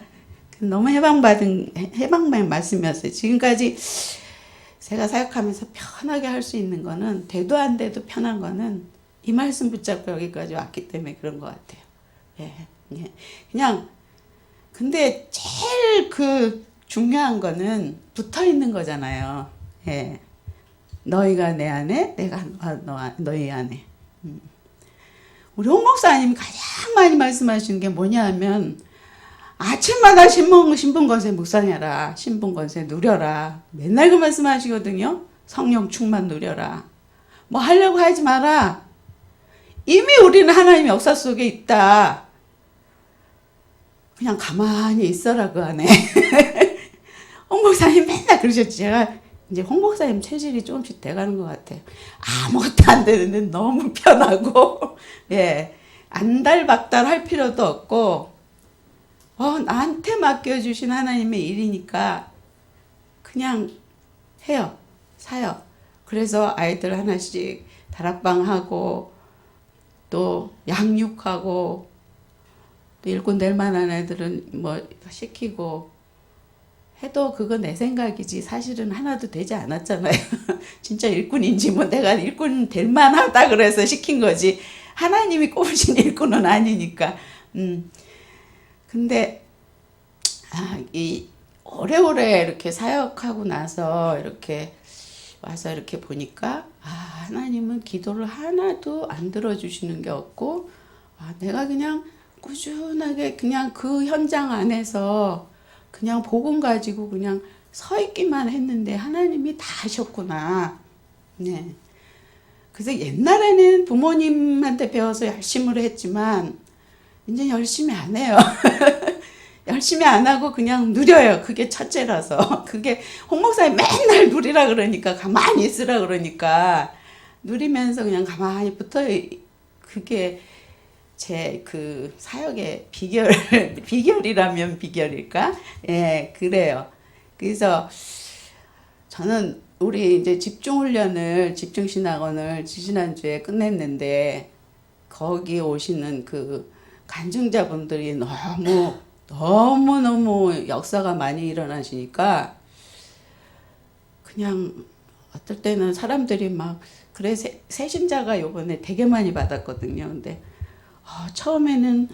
너무 해방의 말씀이었어요. 지금까지 제가 사역하면서 편하게 할 수 있는 거는, 돼도 안 돼도 편한 거는 이 말씀 붙잡고 여기까지 왔기 때문에 그런 것 같아요. 예. 예. 그냥, 근데 제일 중요한 거는 붙어 있는 거잖아요. 예. 너희가 내 안에, 내가 너희 안에. 우리 홍 목사님이 가장 많이 말씀하시는 게 뭐냐 하면 아침마다 신분권세 묵상해라. 신분권세 누려라. 맨날 그 말씀 하시거든요. 성령 충만 누려라. 뭐 하려고 하지 마라. 이미 우리는 하나님의 역사 속에 있다. 그냥 가만히 있어라 그 안에. 홍 목사님 맨날 그러셨지. 제가 이제 홍 목사님 체질이 조금씩 돼가는 것 같아요. 아무것도 안 되는데 너무 편하고 예, 안달박달 할 필요도 없고 나한테 맡겨주신 하나님의 일이니까 그냥 해요. 사요. 그래서 아이들 하나씩 다락방하고 또 양육하고 또 일꾼 될 만한 애들은 뭐 시키고 해도 그거 내 생각이지 사실은 하나도 되지 않았잖아요. 진짜 일꾼인지 뭐 내가 일꾼 될 만하다 그래서 시킨 거지 하나님이 꼽으신 일꾼은 아니니까. 근데 이 오래오래 이렇게 사역하고 나서 이렇게 와서 이렇게 보니까 하나님은 기도를 하나도 안 들어주시는 게 없고 내가 그냥 꾸준하게 그냥 그 현장 안에서 그냥 복음 가지고 그냥 서 있기만 했는데 하나님이 다 하셨구나. 네. 그래서 옛날에는 부모님한테 배워서 열심히 했지만 이제 열심히 안 해요. 열심히 안 하고 그냥 누려요. 그게 첫째라서. 그게 홍 목사님 맨날 누리라 그러니까 가만히 있으라 그러니까 누리면서 그냥 가만히 붙어. 그게 제 그 사역의 비결이라면 비결일까? 예, 그래요. 그래서 저는 우리 이제 집중신학원을 지지난주에 끝냈는데 거기 오시는 그 간증자분들이 너무 역사가 많이 일어나시니까 그냥 어떨 때는 사람들이 막 그래 세신자가 요번에 되게 많이 받았거든요. 근데 처음에는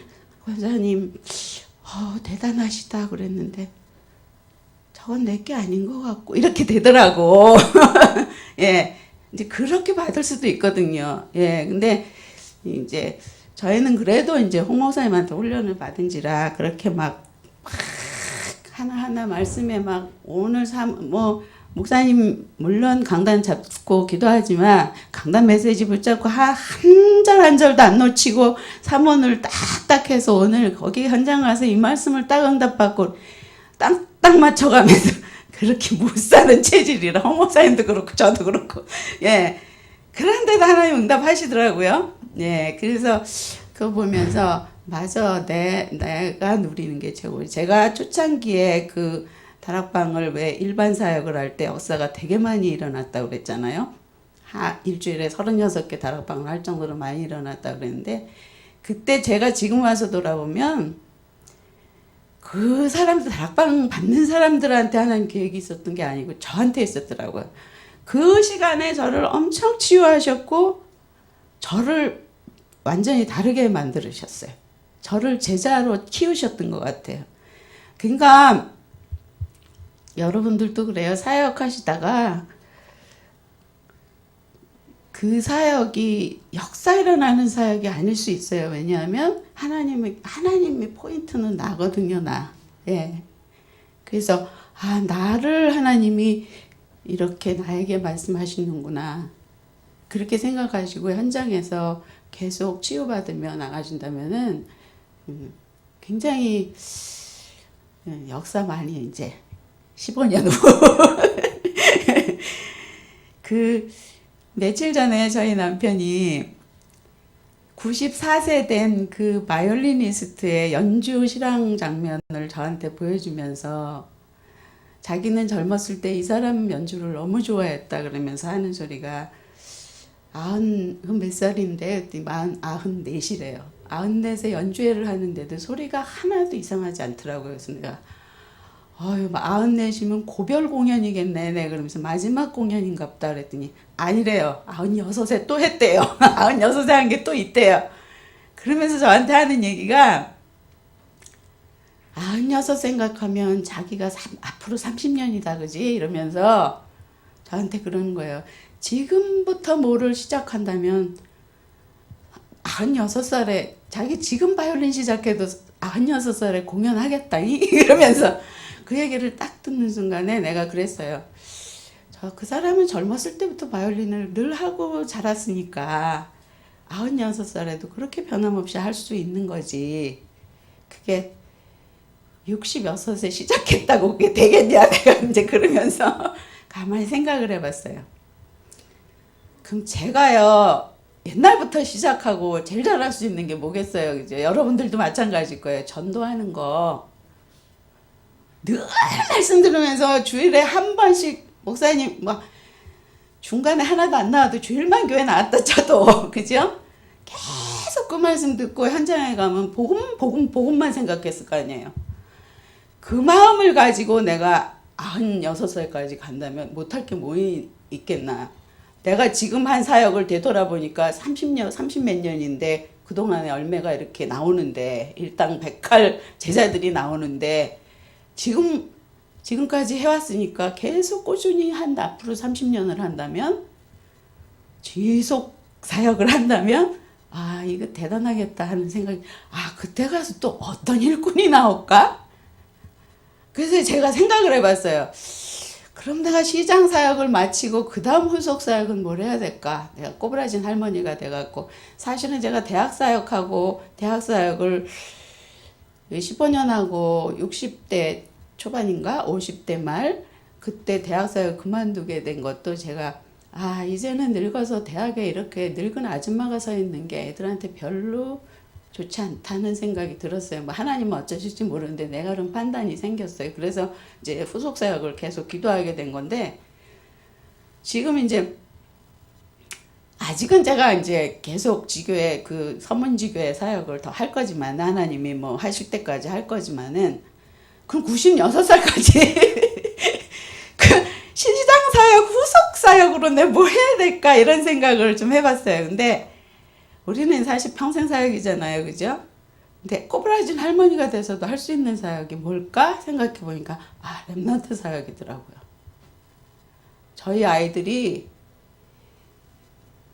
권사님 대단하시다 그랬는데 저건 내게 아닌 것 같고 이렇게 되더라고. 예, 이제 그렇게 받을 수도 있거든요. 예, 근데 이제 저희는 그래도 이제 홍 목사님한테 훈련을 받은지라 그렇게 막 하나하나 말씀에 막 오늘 목사님 물론 강단 잡고 기도하지만 강단 메시지 붙잡고 한 절 한 절도 안 놓치고 사문을 딱딱 해서 오늘 거기 현장 가서 이 말씀을 딱 응답받고 딱 맞춰가면서 그렇게 못 사는 체질이라 홍 목사님도 그렇고 저도 그렇고 예, 그런데도 하나님 응답하시더라고요. 예, 그래서 그거 보면서 맞아 내가 누리는 게 최고. 제가 초창기에 그 다락방을 왜 일반 사역을 할 때 역사가 되게 많이 일어났다고 그랬잖아요. 일주일에 36개 다락방을 할 정도로 많이 일어났다고 그랬는데 그때 제가 지금 와서 돌아보면 그 사람들 다락방 받는 사람들한테 하나님 계획이 있었던 게 아니고 저한테 있었더라고요. 그 시간에 저를 엄청 치유하셨고 저를 완전히 다르게 만들으셨어요. 저를 제자로 키우셨던 것 같아요. 그러니까 여러분들도 그래요. 사역하시다가 그 사역이 역사 일어나는 사역이 아닐 수 있어요. 왜냐하면 하나님의 포인트는 나거든요. 나. 예. 그래서 나를 하나님이 이렇게 나에게 말씀하시는구나. 그렇게 생각하시고 현장에서 계속 치유받으며 나가신다면은 굉장히 역사 많이 이제 15년 후 그 며칠 전에 저희 남편이 94세 된 그 바이올리니스트의 연주 실황 장면을 저한테 보여주면서 자기는 젊었을 때 이 사람 연주를 너무 좋아했다 그러면서 하는 소리가 몇 살인데 94이래요. 94세 연주회를 하는데도 소리가 하나도 이상하지 않더라고요. 그래서 내가 94이면 고별 공연이겠네. 네, 그러면서 마지막 공연인가 보다 그랬더니 아니래요. 96세 또 했대요. 96세 한 게 또 있대요. 그러면서 저한테 하는 얘기가 96 생각하면 자기가 앞으로 30년이다 그지? 이러면서 저한테 그러는 거예요. 지금부터 뭐를 시작한다면 96살에 자기 지금 바이올린 시작해도 96살에 공연하겠다 이러면서 그 얘기를 딱 듣는 순간에 내가 그랬어요. 그 사람은 젊었을 때부터 바이올린을 늘 하고 자랐으니까 96살에도 그렇게 변함없이 할 수 있는 거지. 그게 66에 시작했다고 그게 되겠냐 내가 이제 그러면서 가만히 생각을 해봤어요. 그럼 제가요 옛날부터 시작하고 제일 잘할 수 있는 게 뭐겠어요. 이제 여러분들도 마찬가지일 거예요. 전도하는 거 늘 말씀 들으면서 주일에 한 번씩 목사님 뭐 중간에 하나도 안 나와도 주일만 교회 나왔다 쳐도 그죠? 계속 그 말씀 듣고 현장에 가면 복음만 생각했을 거 아니에요. 그 마음을 가지고 내가 96살까지 간다면 못할 게 뭐 있겠나. 내가 지금 한 사역을 되돌아보니까 30몇 년인데 그동안의 열매가 이렇게 나오는데 일당백할 제자들이 나오는데 지금까지 해왔으니까 계속 꾸준히 앞으로 30년을 한다면 지속 사역을 한다면 이거 대단하겠다 하는 생각이 그때 가서 또 어떤 일꾼이 나올까? 그래서 제가 생각을 해봤어요. 그럼 내가 시장 사역을 마치고 그 다음 후속 사역은 뭘 해야 될까? 내가 꼬부라진 할머니가 돼갖고 사실은 제가 대학 사역을 15년 하고 60대 초반인가 50대 말 그때 대학 사역 그만두게 된 것도 제가 이제는 늙어서 대학에 이렇게 늙은 아줌마가 서 있는 게 애들한테 별로 좋지 않다는 생각이 들었어요. 뭐 하나님은 어쩌실지 모르는데 내가 그런 판단이 생겼어요. 그래서 이제 후속 사역을 계속 기도하게 된 건데 지금 이제 아직은 제가 이제 계속 지교회 그 서문지교회 사역을 더 할 거지만 하나님이 뭐 하실 때까지 할 거지만은 그럼 96살까지 그 신시당 사역 후속 사역으로 내가 뭐 해야 될까 이런 생각을 좀 해봤어요. 근데 우리는 사실 평생 사역이잖아요, 그죠? 근데 꼬부라진 할머니가 돼서도 할 수 있는 사역이 뭘까 생각해 보니까 렘넌트 사역이더라고요. 저희 아이들이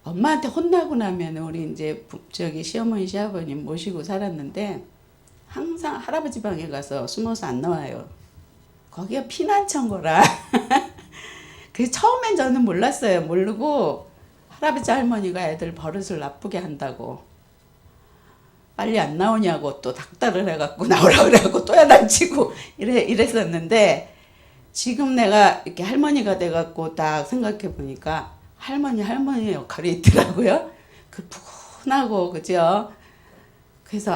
엄마한테 혼나고 나면 우리 이제 저기 시어머니 시아버님 모시고 살았는데 항상 할아버지 방에 가서 숨어서 안 나와요. 거기가 피난처거라. 그 처음엔 저는 몰랐어요. 모르고 할아버지 할머니가 애들 버릇을 나쁘게 한다고 빨리 안 나오냐고 또 닥달을 해갖고 나오라 그래갖고 또 야단치고 이랬었는데 지금 내가 이렇게 할머니가 돼갖고 딱 생각해 보니까 할머니의 역할이 있더라고요. 그 푸근하고 그죠? 그래서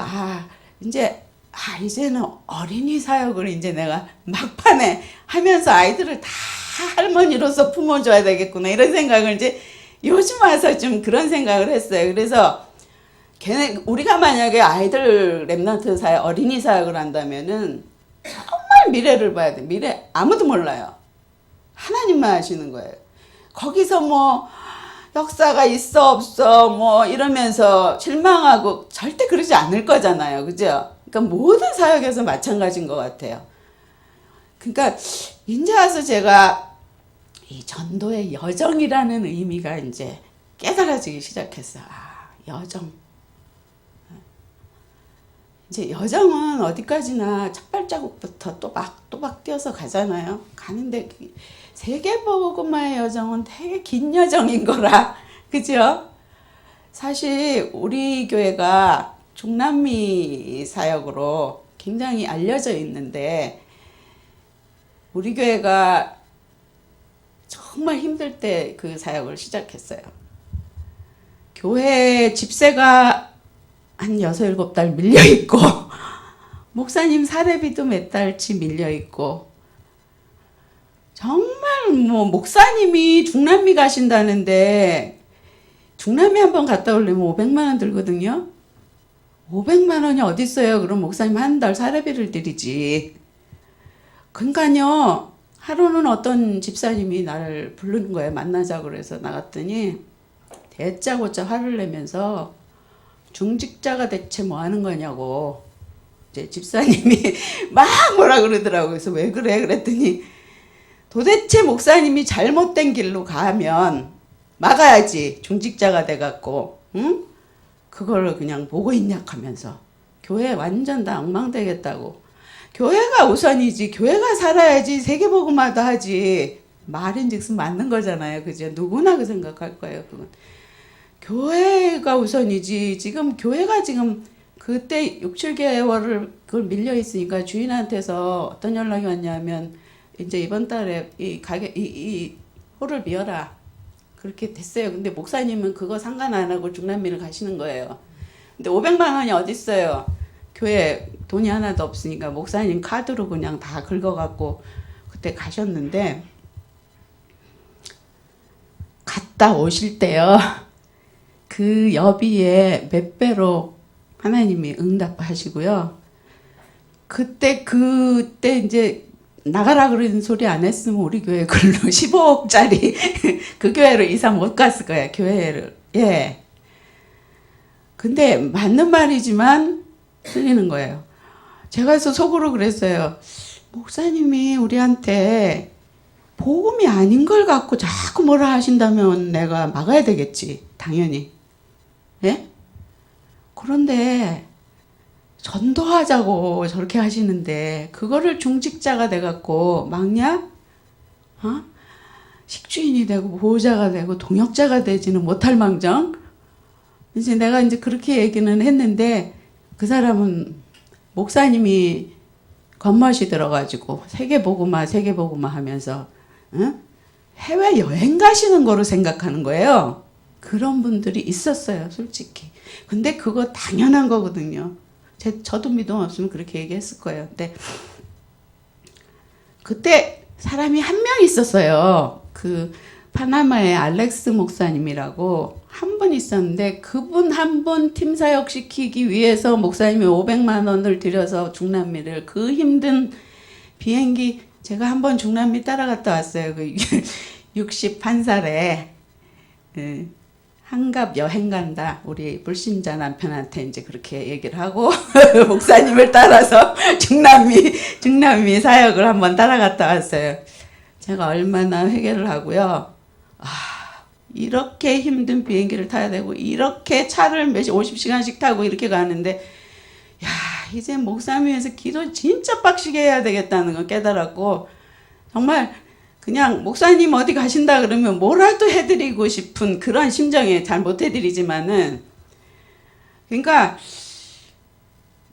이제는 어린이 사역을 이제 내가 막판에 하면서 아이들을 다 할머니로서 품어줘야 되겠구나 이런 생각을 이제 요즘 와서 좀 그런 생각을 했어요. 그래서 우리가 만약에 아이들 렘넌트 사역, 어린이 사역을 한다면은 정말 미래를 봐야 돼. 미래 아무도 몰라요. 하나님만 아시는 거예요. 거기서 뭐 역사가 있어 없어 뭐 이러면서 실망하고 절대 그러지 않을 거잖아요. 그죠? 그러니까 모든 사역에서 마찬가지인 것 같아요. 그러니까 이제 와서 제가 이 전도의 여정이라는 의미가 이제 깨달아지기 시작했어. 여정. 이제 여정은 어디까지나 첫 발자국부터 또박 뛰어서 가잖아요. 가는데 세계복음화의 여정은 되게 긴 여정인 거라. 그죠? 사실 우리 교회가 중남미 사역으로 굉장히 알려져 있는데 우리 교회가 정말 힘들 때 그 사역을 시작했어요. 교회 집세가 한 6, 7달 밀려있고 목사님 사례비도 몇 달치 밀려있고 정말 뭐 목사님이 중남미 가신다는데 중남미 한번 갔다 오려면 500만 원 들거든요. 500만 원이 어디 있어요? 그럼 목사님 한 달 사례비를 드리지. 그러니까요. 하루는 어떤 집사님이 나를 부르는 거예요. 만나자고 그래서 나갔더니 대짜고짜 화를 내면서 중직자가 대체 뭐 하는 거냐고 이제 집사님이 막 뭐라 그러더라고요. 그래서 왜 그래? 그랬더니 도대체 목사님이 잘못된 길로 가면 막아야지 중직자가 돼갖고 응? 그걸 그냥 보고 있냐 하면서 교회 완전 다 엉망되겠다고. 교회가 우선이지. 교회가 살아야지 세계복음화도 하지. 말인즉슨 맞는 거잖아요. 그죠? 누구나 그 생각할 거예요. 그건. 교회가 우선이지. 지금 교회가 지금 그때 6, 7개월을 그걸 밀려 있으니까 주인한테서 어떤 연락이 왔냐면 이제 이번 달에 이 가게 이 홀을 비워라. 그렇게 됐어요. 근데 목사님은 그거 상관 안 하고 중남미를 가시는 거예요. 근데 500만 원이 어디 있어요? 교회 돈이 하나도 없으니까 목사님 카드로 그냥 다 긁어갖고 그때 가셨는데 갔다 오실 때요. 그 여비에 몇 배로 하나님이 응답하시고요. 그때 이제 나가라 그러는 소리 안 했으면 우리 교회 글로 15억짜리 그 교회로 이사 못 갔을 거야. 교회를. 예. 근데 맞는 말이지만 틀리는 거예요. 제가 그래서 속으로 그랬어요. 목사님이 우리한테 복음이 아닌 걸 갖고 자꾸 뭐라 하신다면 내가 막아야 되겠지. 당연히. 예? 그런데 전도하자고 저렇게 하시는데 그거를 중직자가 돼갖고 막냐? 어? 식주인이 되고 보호자가 되고 동역자가 되지는 못할 망정. 이제 내가 이제 그렇게 얘기는 했는데 그 사람은 목사님이 겉멋이 들어가지고 세계복음화 하면서 해외 여행 가시는 거로 생각하는 거예요. 그런 분들이 있었어요, 솔직히. 근데 그거 당연한 거거든요. 저도 믿음 없으면 그렇게 얘기했을 거예요. 근데 그때 사람이 한 명 있었어요. 그 파나마의 알렉스 목사님이라고 한 분 있었는데 그분 한 분 팀 사역 시키기 위해서 목사님이 500만 원을 들여서 중남미를 그 힘든 비행기 제가 한번 중남미 따라갔다 왔어요. 그 61살에 한갑 여행 간다. 우리 불신자 남편한테 이제 그렇게 얘기를 하고 목사님을 따라서 중남미 사역을 한번 따라갔다 왔어요. 제가 얼마나 회개를 하고요. 이렇게 힘든 비행기를 타야 되고 이렇게 차를 50시간씩 타고 이렇게 가는데 야 이제 목사님 위해서 기도 진짜 빡시게 해야 되겠다는 걸 깨달았고 정말 그냥 목사님 어디 가신다 그러면 뭐라도 해드리고 싶은 그런 심정에 잘 못해드리지만은 그러니까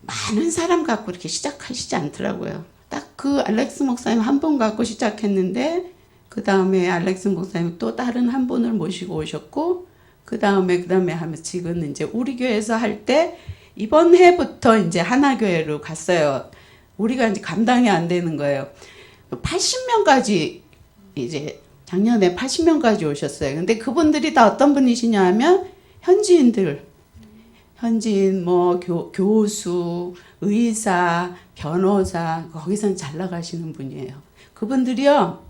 많은 사람 갖고 이렇게 시작하시지 않더라고요. 딱 그 알렉스 목사님 한 분 갖고 시작했는데 그 다음에 알렉스 목사님 또 다른 한 분을 모시고 오셨고 그 다음에 하면서 지금 이제 우리 교회에서 할 때 이번 해부터 이제 하나교회로 갔어요. 우리가 이제 감당이 안 되는 거예요. 80명까지 이제 작년에 80명까지 오셨어요. 근데 그분들이 다 어떤 분이시냐 하면 현지인들, 현지인 뭐 교수, 의사, 변호사 거기선 잘 나가시는 분이에요. 그분들이요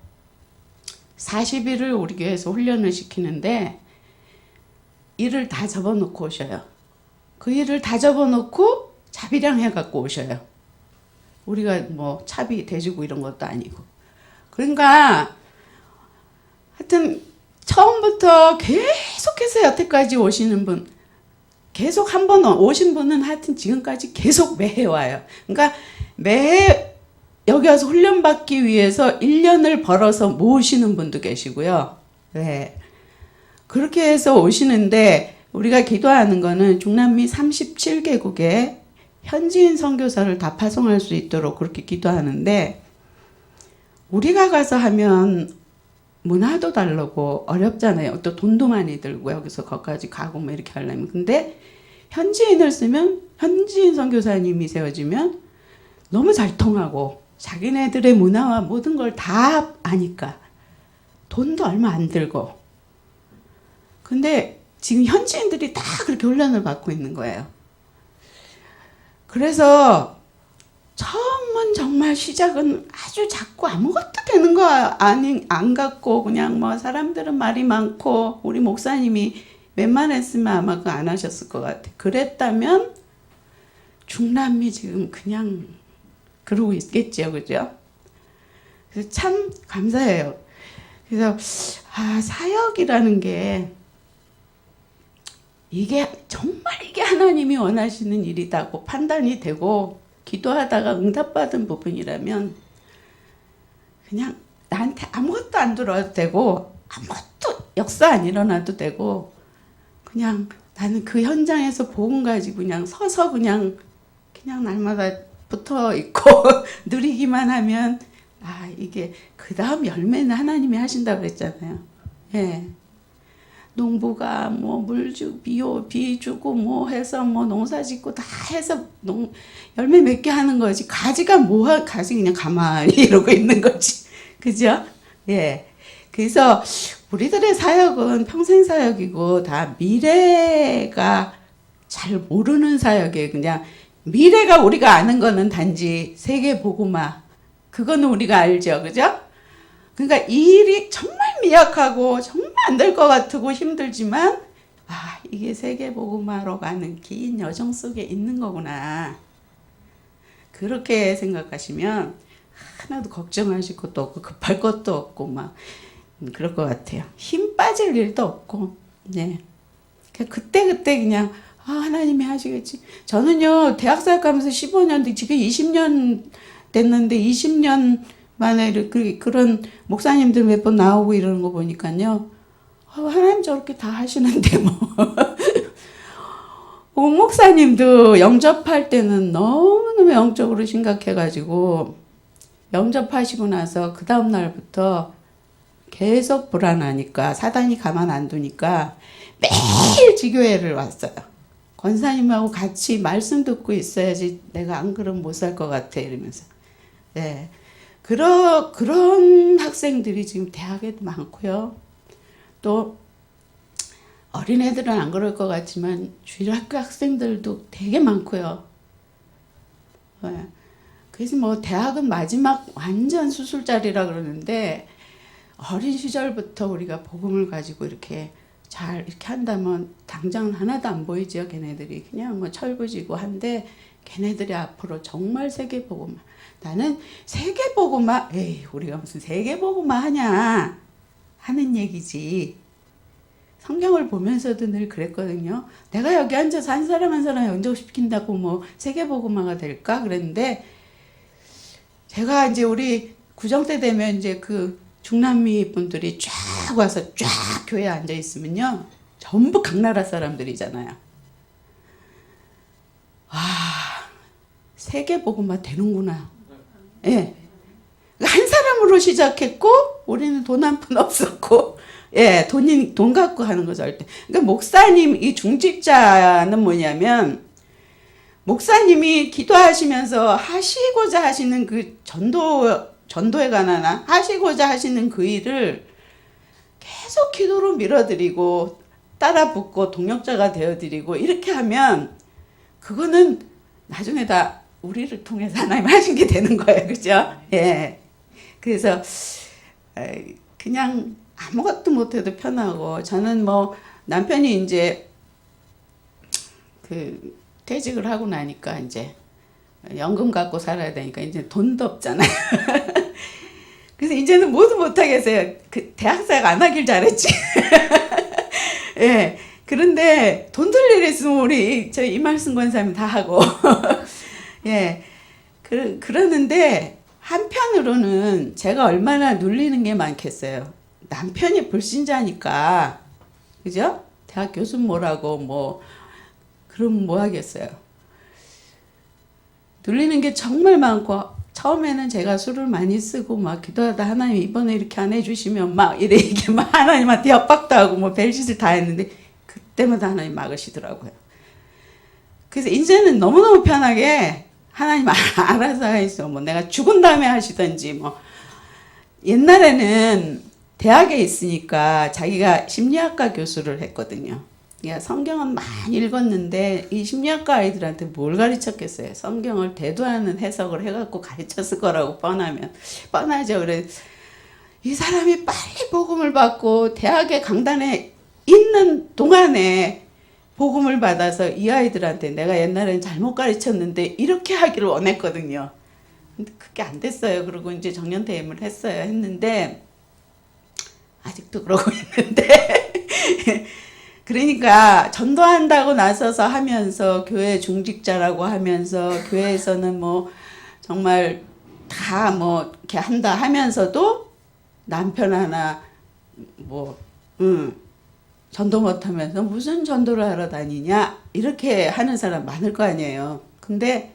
40일을 우리 교회에서 훈련을 시키는데 일을 다 접어놓고 오셔요. 그 일을 다 접어놓고 자비량 해갖고 오셔요. 우리가 뭐 차비 대주고 이런 것도 아니고. 그러니까 하여튼 처음부터 계속해서 여태까지 오시는 분 계속 한 번 오신 분은 하여튼 지금까지 계속 매해 와요. 그러니까 매해 여기 와서 훈련받기 위해서 1년을 벌어서 모으시는 분도 계시고요. 네. 그렇게 해서 오시는데 우리가 기도하는 거는 중남미 37개국에 현지인 선교사를 다 파송할 수 있도록 그렇게 기도하는데 우리가 가서 하면 문화도 다르고 어렵잖아요. 또 돈도 많이 들고 여기서 거기까지 가고 뭐 이렇게 하려면. 근데 현지인을 쓰면 현지인 선교사님이 세워지면 너무 잘 통하고 자기네들의 문화와 모든 걸 다 아니까 돈도 얼마 안 들고. 근데 지금 현지인들이 다 그렇게 훈련을 받고 있는 거예요. 그래서 처음은 정말 시작은 아주 작고 아무것도 되는 거 안 같고 그냥 뭐 사람들은 말이 많고 우리 목사님이 웬만했으면 아마 그거 안 하셨을 것 같아. 그랬다면 중남미 지금 그냥 그러고 있겠죠. 그죠? 그래서 참 감사해요. 그래서 사역이라는 게 이게 하나님이 원하시는 일이다고 판단이 되고 기도하다가 응답받은 부분이라면 그냥 나한테 아무것도 안 들어도 되고 아무것도 역사 안 일어나도 되고 그냥 나는 그 현장에서 복음 가지고 그냥 서서 그냥 날마다 붙어 있고 누리기만 하면 이게 그 다음 열매는 하나님이 하신다고 그랬잖아요. 예. 농부가 뭐 물 주고 비 주고 뭐 해서 뭐 농사 짓고 다 해서 열매 맺게 하는 거지. 가지가 가지 그냥 가만히 이러고 있는 거지. 그죠? 예. 그래서 우리들의 사역은 평생 사역이고 다 미래가 잘 모르는 사역이에요. 그냥 미래가 우리가 아는 거는 단지 세계 복음화. 그거는 우리가 알죠. 그죠? 그러니까 이 일이 정말 미약하고 정말 안 될 것 같고 힘들지만 이게 세계 복음화로 가는 긴 여정 속에 있는 거구나. 그렇게 생각하시면 하나도 걱정하실 것도 없고 급할 것도 없고 막 그럴 것 같아요. 힘 빠질 일도 없고. 네. 그때 그냥 하나님이 하시겠지. 저는요 대학사역 하면서 15년 지금 20년 됐는데 20년 만에 그런 목사님들 몇 번 나오고 이러는 거 보니까요. 하나님 저렇게 다 하시는데 뭐. 옥 목사님도 영접할 때는 너무너무 영적으로 심각해가지고 영접하시고 나서 그 다음 날부터 계속 불안하니까 사단이 가만 안 두니까 매일 지교회를 왔어요. 권사님하고 같이 말씀 듣고 있어야지 내가 안 그러면 못 살 것 같아 이러면서. 네. 그런 학생들이 지금 대학에도 많고요. 또 어린애들은 안 그럴 것 같지만 주일학교 학생들도 되게 많고요. 네. 그래서 뭐 대학은 마지막 완전 수술자리라 그러는데 어린 시절부터 우리가 복음을 가지고 이렇게 잘 이렇게 한다면 당장은 하나도 안 보이죠. 걔네들이 그냥 뭐 철부지고 한데 걔네들이 앞으로 정말 세계복음화. 나는 세계복음화 우리가 무슨 세계복음화 하냐 하는 얘기지. 성경을 보면서도 늘 그랬거든요. 내가 여기 앉아서 한 사람 한 사람 영접시킨다고 뭐 세계복음화가 될까 그랬는데 제가 이제 우리 구정 때 되면 이제 그 중남미 분들이 쫙 와서 쫙 교회에 앉아 있으면요 전부 각 나라 사람들이잖아요. 세계복음화 되는구나. 예. 한 사람으로 시작했고 우리는 돈 한 푼 없었고 돈 갖고 하는 거 절대. 그러니까 목사님 이 중직자는 뭐냐면 목사님이 기도하시면서 하시고자 하시는 그 전도에 관한 하시고자 하시는 그 일을 계속 기도로 밀어드리고 따라 붙고 동역자가 되어드리고 이렇게 하면 그거는 나중에 다 우리를 통해서 하나님 하신 게 되는 거예요. 그죠? 예. 그래서 그냥 아무것도 못해도 편하고 저는 뭐 남편이 이제 그 퇴직을 하고 나니까 이제 연금 갖고 살아야 되니까 이제 돈도 없잖아요. 그래서 이제는 모두 못하겠어요. 그 대학사역 안 하길 잘했지. 예. 그런데 돈 들 일 있으면 우리 저 이말씀 권사님 다 하고. 예. 그러는데 한편으로는 제가 얼마나 눌리는 게 많겠어요. 남편이 불신자니까. 그죠? 대학 교수 뭐라고 뭐 그럼 뭐 하겠어요. 눌리는 게 정말 많고 처음에는 제가 술을 많이 쓰고 막 기도하다 하나님 이번에 이렇게 안 해주시면 막 이렇게 막 하나님한테 협박도 하고 뭐 별짓을 다 했는데 그때마다 하나님 막으시더라고요. 그래서 이제는 너무너무 편하게 하나님 알아서 하시죠. 뭐 내가 죽은 다음에 하시든지 뭐 옛날에는 대학에 있으니까 자기가 심리학과 교수를 했거든요. 그러니까 성경은 많이 읽었는데 이 심리학과 아이들한테 뭘 가르쳤겠어요. 성경을 대두하는 해석을 해갖고 가르쳤을 거라고 뻔하죠. 그래 이 사람이 빨리 복음을 받고 대학의 강단에 있는 동안에 복음을 받아서 이 아이들한테 내가 옛날엔 잘못 가르쳤는데 이렇게 하기를 원했거든요. 근데 그게 안 됐어요. 그리고 이제 정년퇴임을 했는데 아직도 그러고 있는데 그러니까 전도한다고 나서서 하면서 교회 중직자라고 하면서 교회에서는 뭐 정말 다 뭐 이렇게 한다 하면서도 남편 하나 뭐 전도 못하면서 무슨 전도를 하러 다니냐 이렇게 하는 사람 많을 거 아니에요. 근데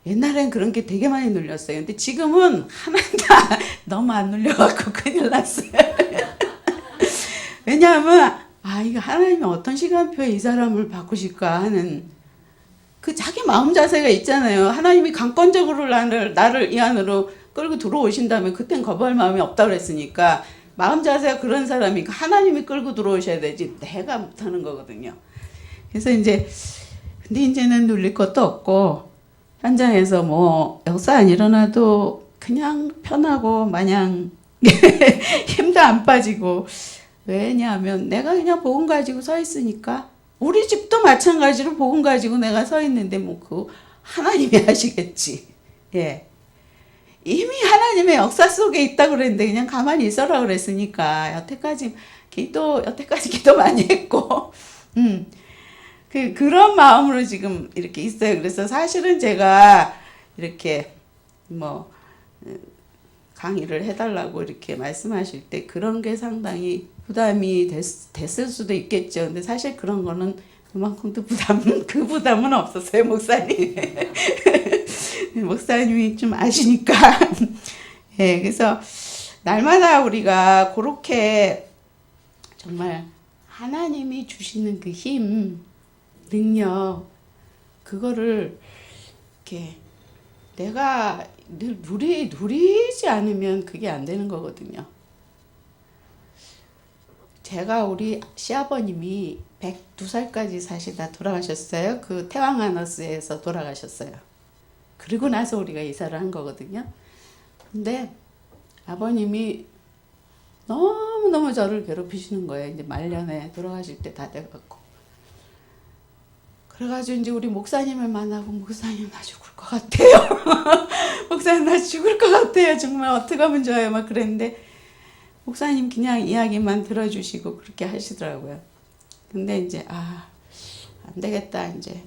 옛날엔 그런 게 되게 많이 눌렸어요. 근데 지금은 하나도 너무 안 눌려갖고 큰일 났어요. 왜냐하면 이거 하나님이 어떤 시간표에 이 사람을 바꾸실까 하는 그 자기 마음 자세가 있잖아요. 하나님이 강권적으로 나를 이 안으로 끌고 들어오신다면 그땐 거부할 마음이 없다고 그랬으니까 마음 자세가 그런 사람이 하나님이 끌고 들어오셔야 되지 내가 못하는 거거든요. 그래서 근데 이제는 눌릴 것도 없고 현장에서 뭐 역사 안 일어나도 그냥 편하고 마냥 힘도 안 빠지고 왜냐하면 내가 그냥 복음 가지고 서 있으니까 우리 집도 마찬가지로 복음 가지고 내가 서 있는데 뭐 그 하나님이 하시겠지. 예. 이미 하나님의 역사 속에 있다고 그랬는데 그냥 가만히 있어라 그랬으니까 여태까지 기도 많이 했고 그런 마음으로 지금 이렇게 있어요. 그래서 사실은 제가 이렇게 뭐 강의를 해달라고 이렇게 말씀하실 때 그런 게 상당히 부담이 됐을 수도 있겠죠. 근데 사실 그런 거는 그만큼도 그 부담은 없었어요, 목사님. 목사님이 좀 아시니까. 예, 그래서 날마다 우리가 그렇게 정말 하나님이 주시는 그 힘, 능력, 그거를 이렇게 내가 누리지 않으면 그게 안 되는 거거든요. 제가 우리 시아버님이 102살까지 사시다 돌아가셨어요. 그 태왕아너스에서 돌아가셨어요. 그리고 나서 우리가 이사를 한 거거든요. 근데 아버님이 너무너무 저를 괴롭히시는 거예요. 이제 말년에 돌아가실 때 다 돼갖고. 그래가지고 이제 우리 목사님을 만나고 목사님 나 죽을 것 같아요. 목사님 나 죽을 것 같아요. 정말 어떻게 하면 좋아요. 막 그랬는데 목사님 그냥 이야기만 들어주시고 그렇게 하시더라고요. 근데 이제 안 되겠다 이제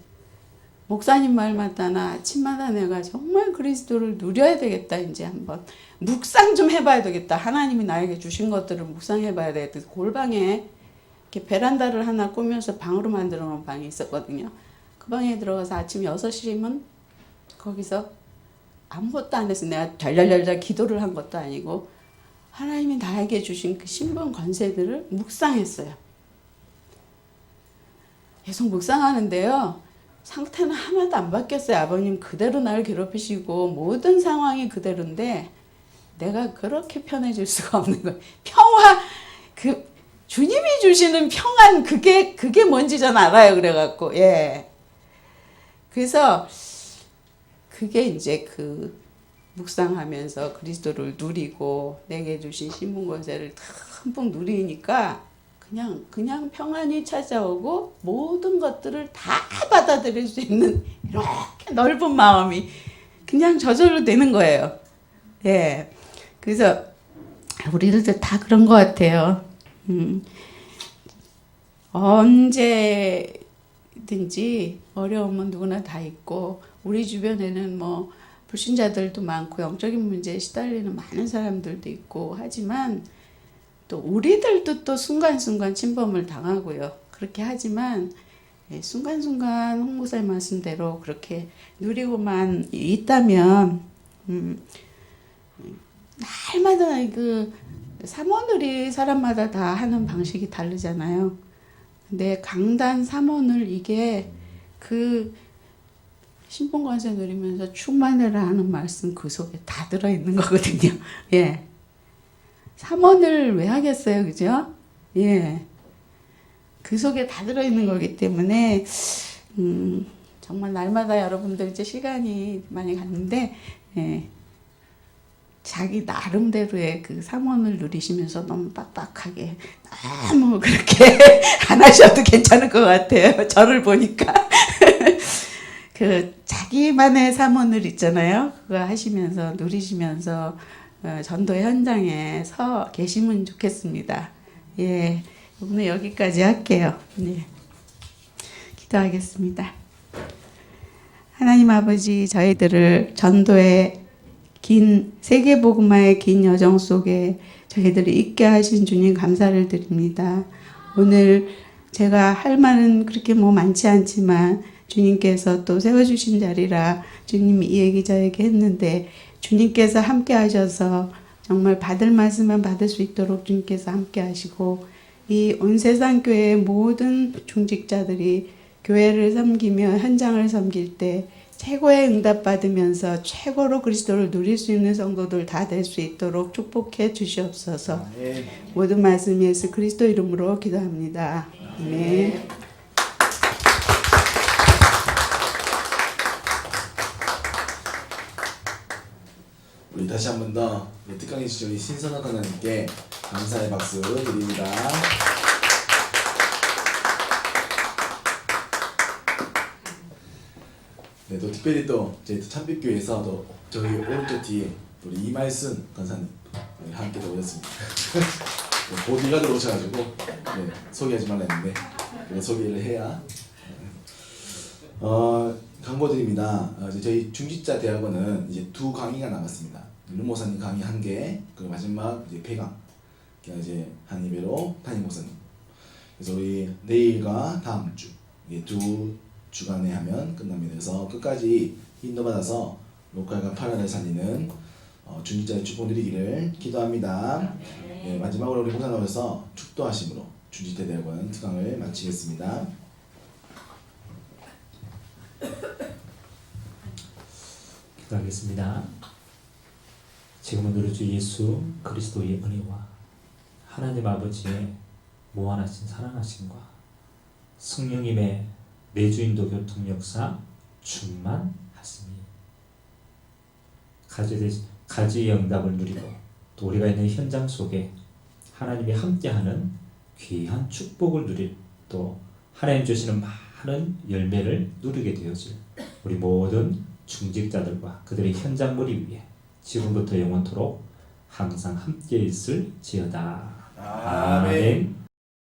목사님 말마다 나 아침마다 내가 정말 그리스도를 누려야 되겠다. 이제 한번 묵상 좀 해봐야 되겠다. 하나님이 나에게 주신 것들을 묵상해봐야 되겠다. 골방에 이렇게 베란다를 하나 꾸며서 방으로 만들어 놓은 방이 있었거든요. 그 방에 들어가서 아침 6시면 거기서 아무것도 안 했어요. 내가 달달달달 기도를 한 것도 아니고 하나님이 나에게 주신 그 신분 권세들을 묵상했어요. 계속 묵상하는데요. 상태는 하나도 안 바뀌었어요. 아버님 그대로 나를 괴롭히시고 모든 상황이 그대로인데 내가 그렇게 편해질 수가 없는 거예요. 평화, 주님이 주시는 평안 그게 뭔지 전 알아요. 그래갖고 예. 그래서 그게 이제 묵상하면서 그리스도를 누리고 내게 주신 신분 권세를 듬뿍 누리니까 그냥 평안이 찾아오고 모든 것들을 다 받아들일 수 있는 이렇게 넓은 마음이 그냥 저절로 되는 거예요. 예. 그래서 우리들도 다 그런 것 같아요. 언제든지 어려움은 누구나 다 있고 우리 주변에는 뭐 불신자들도 많고 영적인 문제에 시달리는 많은 사람들도 있고 하지만 또 우리들도 또 순간순간 침범을 당하고요. 그렇게 하지만 순간순간 홍 목사님 말씀대로 그렇게 누리고만 있다면 날마다 삼원을이 사람마다 다 하는 방식이 다르잖아요. 근데 강단 삼원을 이게 신분권세 누리면서 충만해라 하는 말씀 그 속에 다 들어있는 거거든요. 예. 삼원을 왜 하겠어요, 그죠? 예. 그 속에 다 들어있는 거기 때문에, 정말 날마다 여러분들 이제 시간이 많이 갔는데, 예. 자기 나름대로의 그 삼원을 누리시면서 너무 빡빡하게, 너무 그렇게 안 하셔도 괜찮을 것 같아요. 저를 보니까. 자기만의 삼원을 있잖아요. 그거 하시면서, 누리시면서, 전도 현장에 서 계시면 좋겠습니다. 예. 오늘 여기까지 할게요. 네. 기도하겠습니다. 하나님 아버지, 저희들을 전도의 긴 세계복음화의 긴 여정 속에 저희들을 있게 하신 주님 감사를 드립니다. 오늘 제가 할 말은 그렇게 많지 않지만 주님께서 또 세워주신 자리라 주님이 이 얘기 저에게 했는데 주님께서 함께 하셔서 정말 받을 말씀만 받을 수 있도록 주님께서 함께 하시고 이 온 세상 교회의 모든 중직자들이 교회를 섬기며 현장을 섬길 때 최고의 응답 받으면서 최고로 그리스도를 누릴 수 있는 성도들 다 될 수 있도록 축복해 주시옵소서. 모든 말씀 예수 그리스도 이름으로 기도합니다. 아멘. 우리 다시 한 번 더 특강해 주신 우리 신선한 하나님께 감사의 박수 드립니다. 네, 또 특별히 또 저희 참빛교회에서 또 저희 오른쪽 뒤에 우리 이말순 권사님 함께 또 오셨습니다. 보디가 들어오셔가지고 소개하지 말라 했는데 소개를 해야. 광고드립니다. 이제 저희 중직자 대학원은 이제 2 강의가 남았습니다. 르 목사님 강의 1개, 그리고 마지막 이제 폐강, 이제 한 예배로 담임 목사님. 그래서 우리 내일과 다음 주, 이게 2주간에 하면 끝납니다. 그래서 끝까지 인도받아서 로컬과 파란을 살리는 중직자의 축복 누리기를 기도합니다. 네, 마지막으로 우리 목사 나오셔서 축도하심으로 중직자 대학원 특강을 마치겠습니다. 기도하겠습니다. 지금은 우리 주 예수 그리스도의 은혜와 하나님 아버지의 무한하신 사랑하심과 성령님의 내주인도 교통 역사 충만하시니 가지의 응답을 누리고 또 우리가 있는 현장 속에 하나님이 함께하는 귀한 축복을 누릴 또 하나님 주시는 많은 열매를 누리게 되어질 우리 모든 중직자들과 그들의 현장물이 위해 지금부터 영원토록 항상 함께 있을지어다. 아멘.